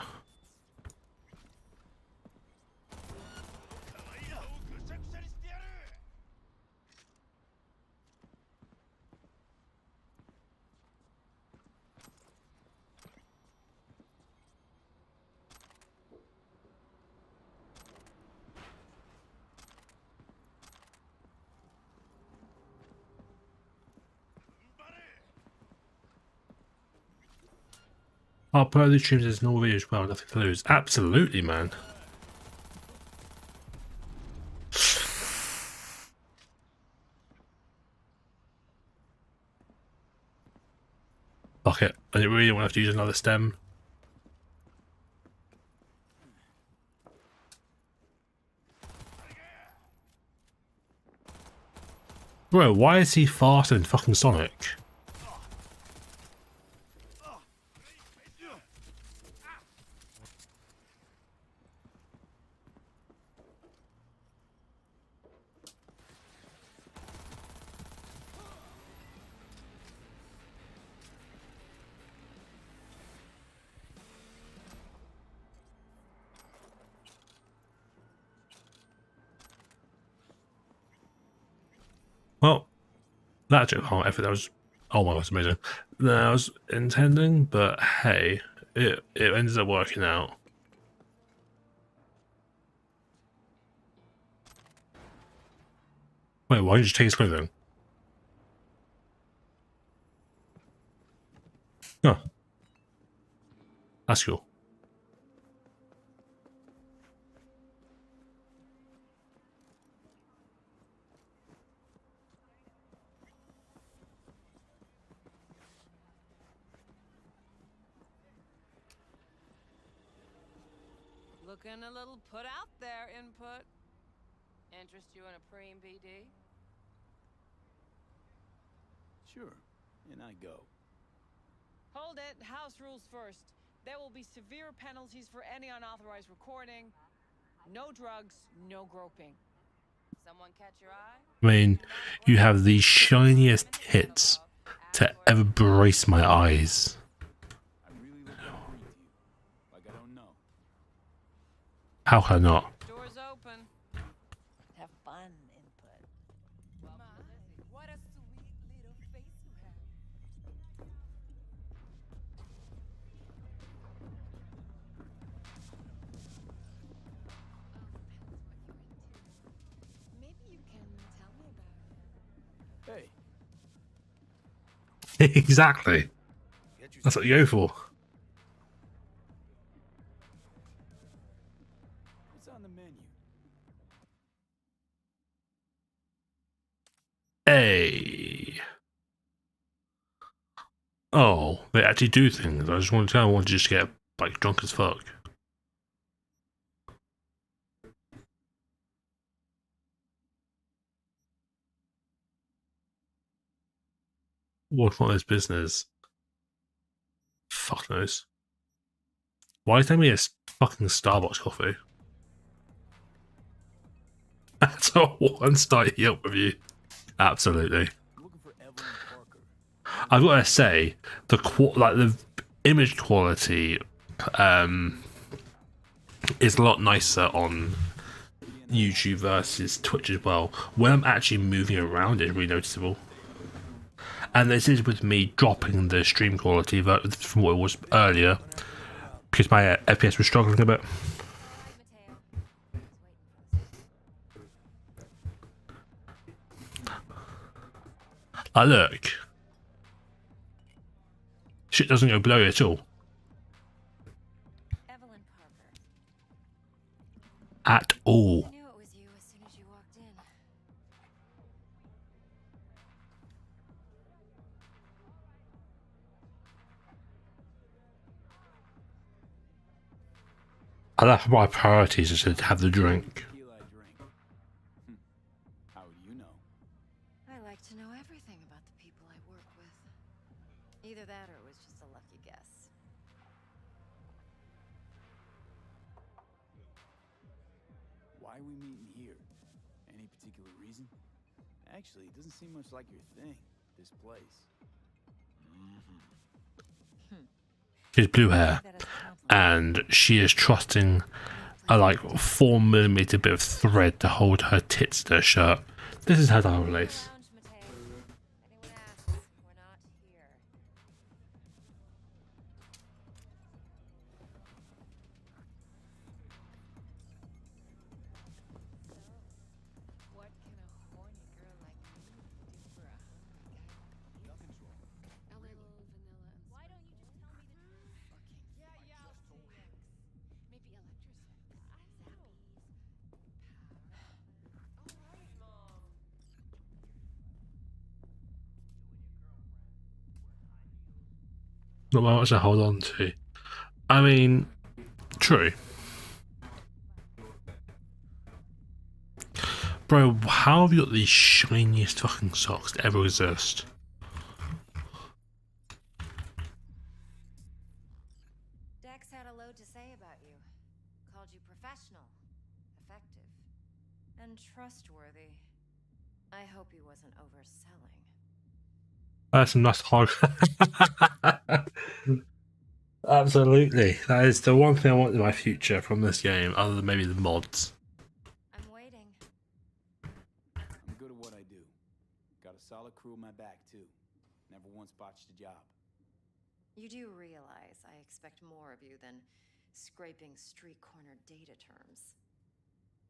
I'll put the streams as normal videos as well, nothing to lose. Absolutely, man. Fuck it. I didn't really want to have to use another stem. Bro, why is he faster than fucking Sonic? Well, that joke, oh, effort, that was, oh my god, that's amazing. That I was intending, but hey, it ended up working out. Wait, why did you take his clothing? Oh. That's cool. Looking a little put out there, input. Interest you in a preem BD? Sure, and I go. Hold it. House rules first. There will be severe penalties for any unauthorized recording. No drugs, no groping. Someone catch your eye? I mean, you have the shiniest tits to ever brace my eyes. I really look like a freak to you. Like I don't know. How can I not? Doors Exactly. Get That's what you go for. What's on the menu? Hey. Oh, they actually do things. I just want to just get like drunk as fuck. What's not his business? Fuck knows. Why is there me a fucking Starbucks coffee? That's a one-star Yelp review. Absolutely. I'm looking for Evelyn Parker. I've got to say, the image quality is a lot nicer on YouTube versus Twitch as well. When I'm actually moving around, it's really noticeable. And this is with me dropping the stream quality from what it was earlier, because my FPS was struggling a bit. Look. Shit doesn't go below at all. Evelyn Parker. At all. I knew it was you as soon as you walked in. I left my priorities is to have the drink. Tequila I drink. How would you know? I like to know everything about the people I work with. Either that or it was just a lucky guess. Why are we meeting here? Any particular reason? Actually, it doesn't seem much like your thing, this place. She has blue hair, and she is trusting a like 4mm bit of thread to hold her tits to her shirt. This is her diamond lace. Lounge, Mateo. Anyone asks, we're not here. What can a horny girl like me do for a hungry guy? Nothing's wrong. A little vanilla. Why don't you just tell me the fucking? Yeah, I'll see X. Maybe electricity. All right, Mom. Not much to hold on to. I mean, true. Bro, how have you got the shiniest fucking socks to ever exist? Dex had a load to say about you. Called you professional, effective, and trustworthy. I hope he wasn't overselling. That's some nice hog. Absolutely. That is the one thing I want in my future from this game, other than maybe the mods. I'm waiting. I'm good at what I do. Got a solid crew on my back, too. Never once botched a job. You do realize I expect more of you than scraping street corner data terms.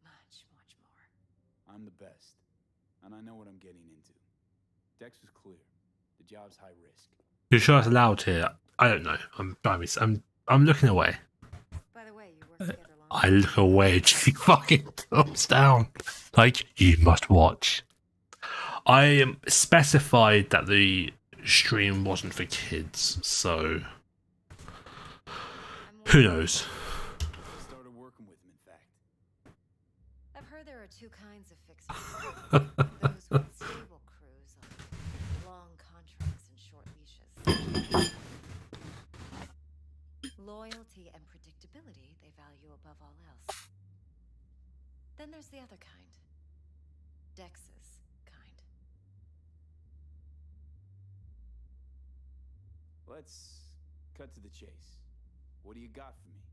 Much, much more. I'm the best, and I know what I'm getting into. Dex was clear. The job's high risk. You're sure it's allowed here? I don't know. I'm looking away. By the way, you work together long. I look away and she fucking thumbs down. Like, you must watch. I specified that the stream wasn't for kids, so who knows? Started working with him, in fact. I've heard there are two kinds of fixers. Those with stable crews on long contracts and short leashes. Loyalty and predictability they value above all else. Then there's the other kind. Dex's kind. Let's cut to the chase. What do you got for me?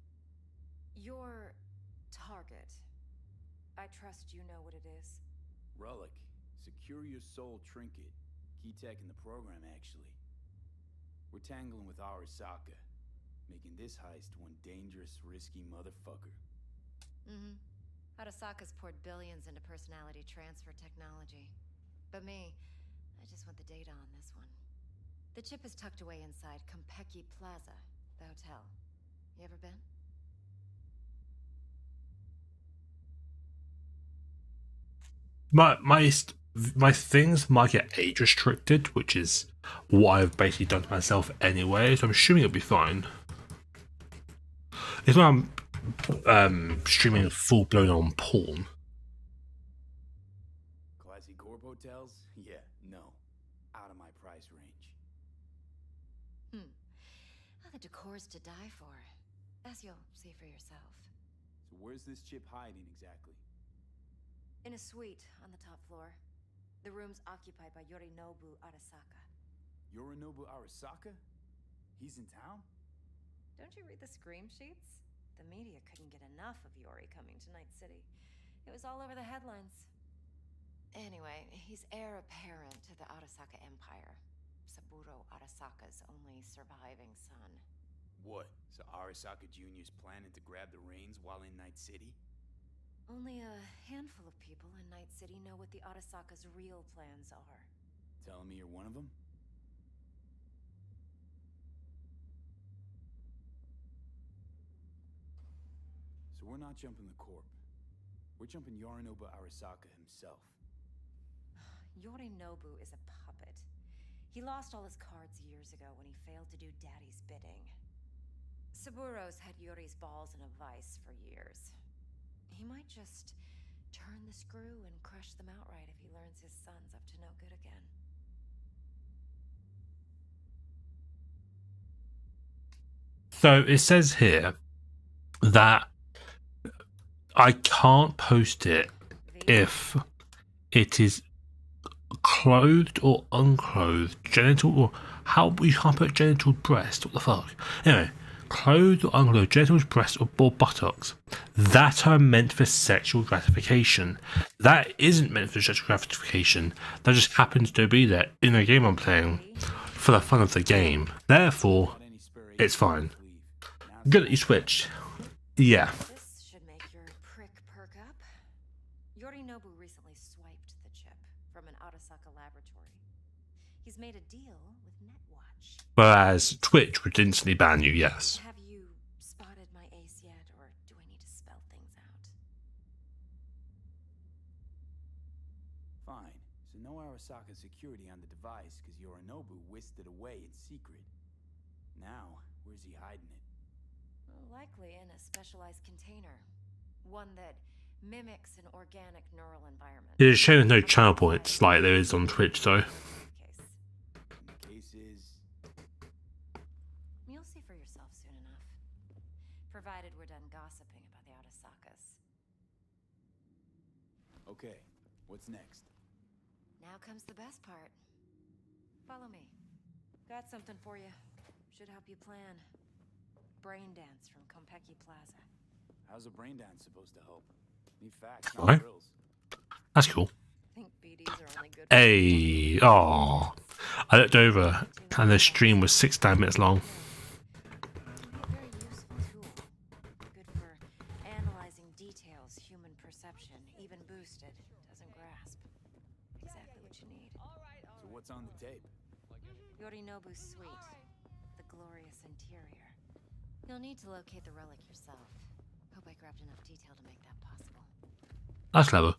Your target. I trust you know what it is. Relic. Secure your soul trinket. Key tech in the program, actually. We're tangling with Arasaka, making this heist one dangerous, risky motherfucker. Mm-hmm. Arasaka's poured billions into personality transfer technology. But me, I just want the data on this one. The chip is tucked away inside Konpeki Plaza, the hotel. You ever been? My things might get age restricted, which is what I've basically done to myself anyway. So I'm assuming it'll be fine. It's not streaming full blown on porn. Classy corp hotels? Yeah, no. Out of my price range. The decor's to die for, as you'll see for yourself. So where's this chip hiding exactly? In a suite on the top floor. The room's occupied by Yorinobu Arasaka. Yorinobu Arasaka? He's in town? Don't you read the scream sheets? The media couldn't get enough of Yori coming to Night City. It was all over the headlines. Anyway, he's heir apparent to the Arasaka Empire. Saburo Arasaka's only surviving son. What? So Arasaka Jr.'s planning to grab the reins while in Night City? Only a handful of people in Night City know what the Arasaka's real plans are. Telling me you're one of them? So we're not jumping the corp. We're jumping Yorinobu Arasaka himself. Yorinobu is a puppet. He lost all his cards years ago when he failed to do Daddy's bidding. Saburo's had Yori's balls in a vice for years. He might just turn the screw and crush them outright if he learns his son's up to no good again. So it says here that I can't post it if it is clothed or unclothed, genital or how you can't put genital breast. What the fuck? Anyway, clothed or unclothed, genitals, breasts, or buttocks that are meant for sexual gratification. That isn't meant for sexual gratification. That just happens to be there in a game I'm playing for the fun of the game. Therefore, it's fine. Good that you switched. Yeah. This should make your prick perk up. Yorinobu recently swiped the chip from an Arasaka laboratory. He's made a deal with Netwatch. Whereas Twitch would instantly ban you, yes. Have you spotted my ace yet, or do I need to spell things out? Fine. So no Arasaka security on the device because Yorinobu whisked it away in secret. Now, where's he hiding it? Likely in a specialized container. One that mimics an organic neural environment. It's a shame there's no channel points like there is on Twitch, though. The case is... You'll see for yourself soon enough. Provided we're done gossiping about the Arasakas. Okay, what's next? Now comes the best part. Follow me. Got something for you. Should help you plan. Brain dance from Konpeki Plaza. How's a brain dance supposed to help? Need facts, Alright. not drills. That's cool. Think BDs are only good Hey, oh, I looked over and the stream was 6 minutes long. A very useful tool. Good for analyzing details human perception, even boosted, doesn't grasp. Exactly what you need. So what's on the tape? Yorinobu's suite. The glorious interior. You'll need to locate the relic yourself. Hope I grabbed enough detail to make that possible. That's clever.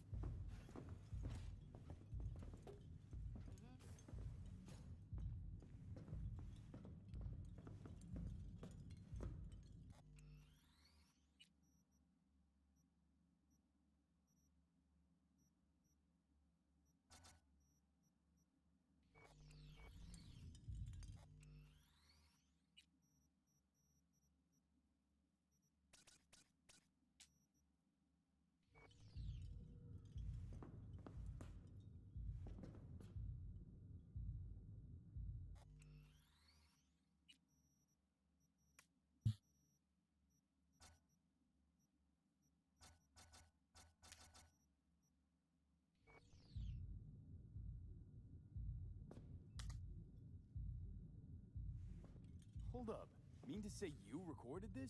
Hold up. Mean to say you recorded this?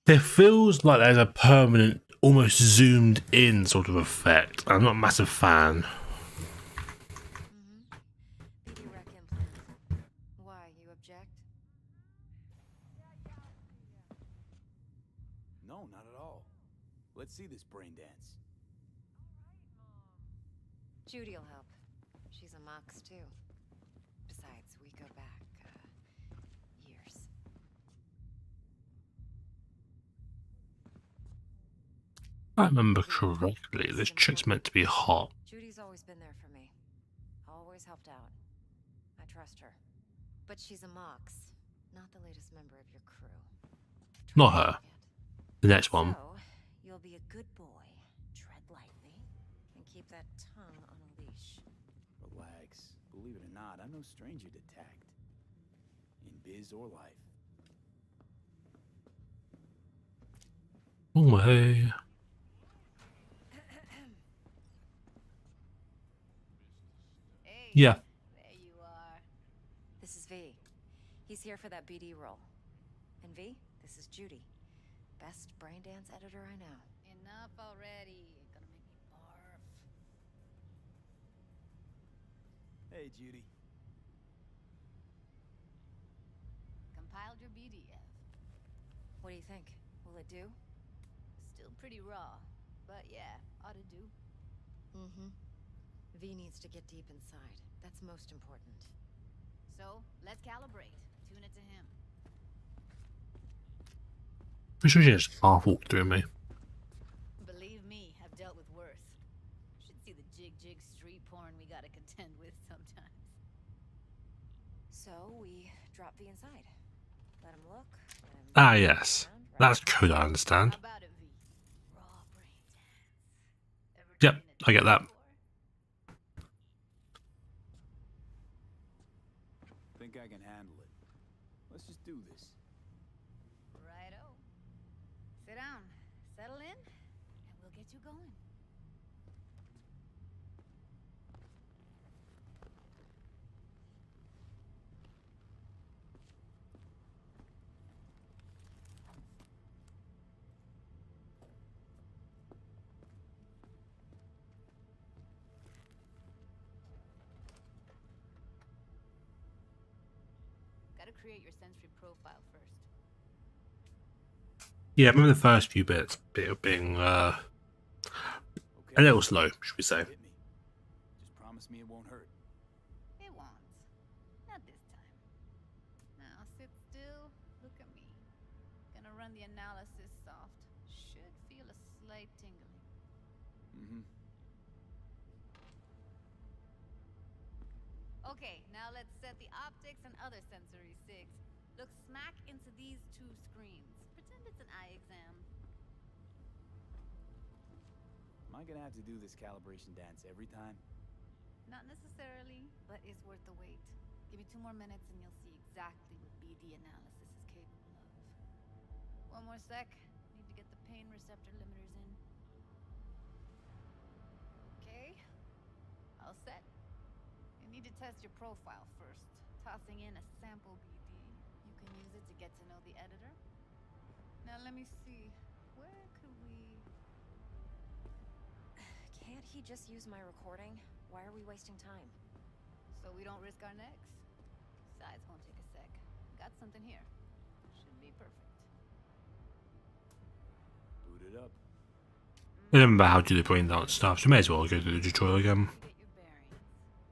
It feels like there's a permanent, almost zoomed in sort of effect. I'm not a massive fan. BD reckon No, not at all. Let's see this brain dance. Judy'll help. She's a Mox, too. Besides, we go back, years. If I remember correctly, this chick's meant to be hot. Judy's always been there for me. Always helped out. I trust her. But she's a Mox, not the latest member of your crew. Not her. The next one. So, you'll be a good boy, tread lightly, and keep that tongue on a leash. Relax. Believe it or not, I'm no stranger to tact. In biz or life. Oh, hey. Hey, Yeah. there you are. This is V. He's here for that BD role. And V, this is Judy. Best brain dance editor I know. Enough already. You're gonna make me barf. Hey, Judy. Compiled your BDF. What do you think? Will it do? Still pretty raw, but yeah, ought to do. Mm-hmm. V needs to get deep inside. That's most important. So, let's calibrate. Tune it to him. Pretty sure she just half walked through me. Believe me, I've dealt with worse. Should see the jig street porn we gotta contend with sometimes. So we drop V inside. Let him look. Let him Ah, yes. around, right? That's code I understand. How about it, V? Raw brain dance. Ever Yep, taken a I get that. before? Think I can handle it. Let's just do this. Righto. Sit down, settle in, and we'll get you going. Gotta create your sensory profile first. Yeah, I remember the first few bits being a Okay. little slow, should we say. Hit me. Just promise me it won't hurt. It won't. Not this time. Now sit still, look at me. Gonna run the analysis soft. Should feel a slight tingling. Mm-hmm. Okay, now let's set the optics and other sensory sigs. Look smack into these two screens. Pretend it's an eye exam. Am I gonna have to do this calibration dance every time? Not necessarily, but it's worth the wait. Give me 2 more minutes and you'll see exactly what BD analysis is capable of. One more sec. Need to get the pain receptor limiters in. Okay. All set. You need to test your profile first. Tossing in a sample BD. You can use it to get to know the editor. Now let me see. Where could we... Can't he just use my recording? Why are we wasting time? So we don't risk our necks? Sides won't take a sec. Got something here. Should be perfect. Boot it up. I remember how to do the brain dance stuff, so may as well go through the tutorial again. Get your bearings.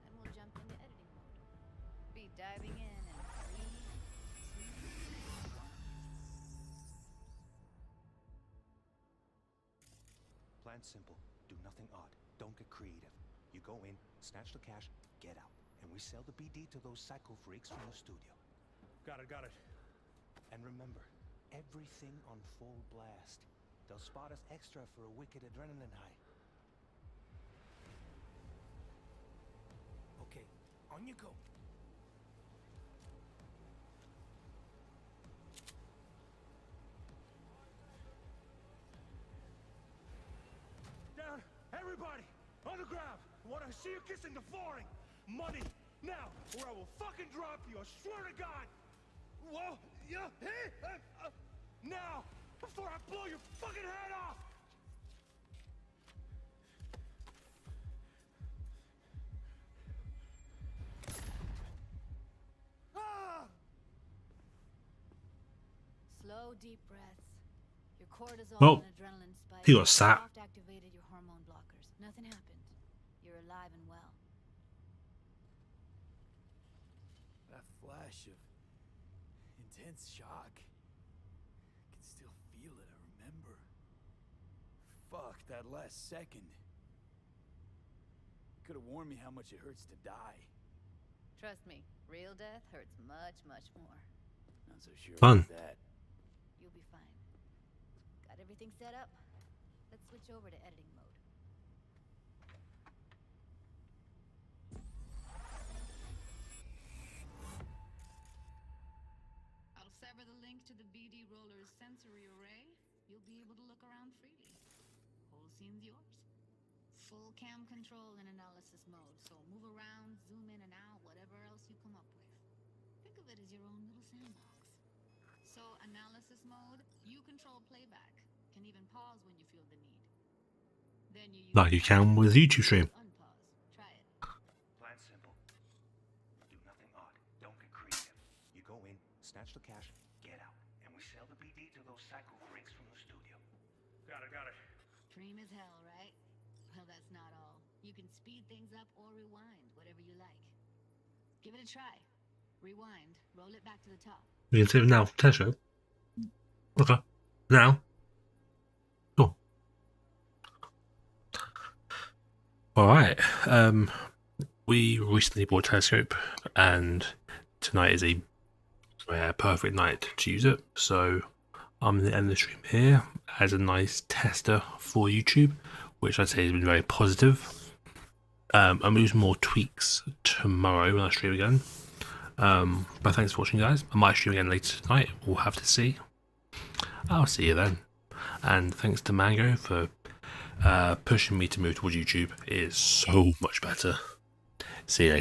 Then we'll jump into editing mode. Be diving in 3, 2, 1. Plan simple. Do nothing odd. Don't get creative. You go in, snatch the cash, get out. And we sell the BD to those psycho freaks from the studio. Got it. And remember, everything on full blast. They'll spot us extra for a wicked adrenaline high. Okay, on you go. Down! Everybody! On the ground! I want to see you kissing the flooring! Money! Now! Or I will fucking drop you! I swear to God! Whoa! Yeah! Hey! Now! Before I blow your fucking head off! Ah! Slow, deep breaths. Your cortisol Well, and adrenaline spikes. he got sat. Soft activated your hormone blockers. Nothing happened. You're alive and well. That flash of intense shock. I can still feel it, I remember. Fuck, that last second. Could have warned me how much it hurts to die. Trust me, real death hurts much, much more. Not so sure Fun. about that. You'll be fine. Got everything set up? Let's switch over to editing mode. I'll sever the link to the BD roller's sensory array. You'll be able to look around freely. Whole scene's yours. Full cam control in analysis mode, so move around, zoom in and out, whatever else you come up with. Think of it as your own little sandbox. So, analysis mode, you control playback. Can even pause when you feel the need. Then you use Like you can with YouTube stream. unpause. Try it. Plan simple. Do nothing odd. Don't get creative. You go in, snatch the cash, get out, and we sell the BD to those psycho freaks from the studio. Got it, got it. Dream as hell, right? Well, that's not all. You can speed things up or rewind, whatever you like. Give it a try. Rewind, roll it back to the top. We can save it now. Tesho. Okay. Now. Cool. Alright. We recently bought a telescope, and tonight is a perfect night to use it. So I'm going to end the stream here as a nice tester for YouTube, which I'd say has been very positive. I'm going to do some more tweaks tomorrow when I stream again. But thanks for watching, guys. I might stream again later tonight. We'll have to see. I'll see you then. And thanks to Mango for pushing me to move towards YouTube. It is so much better. See you later.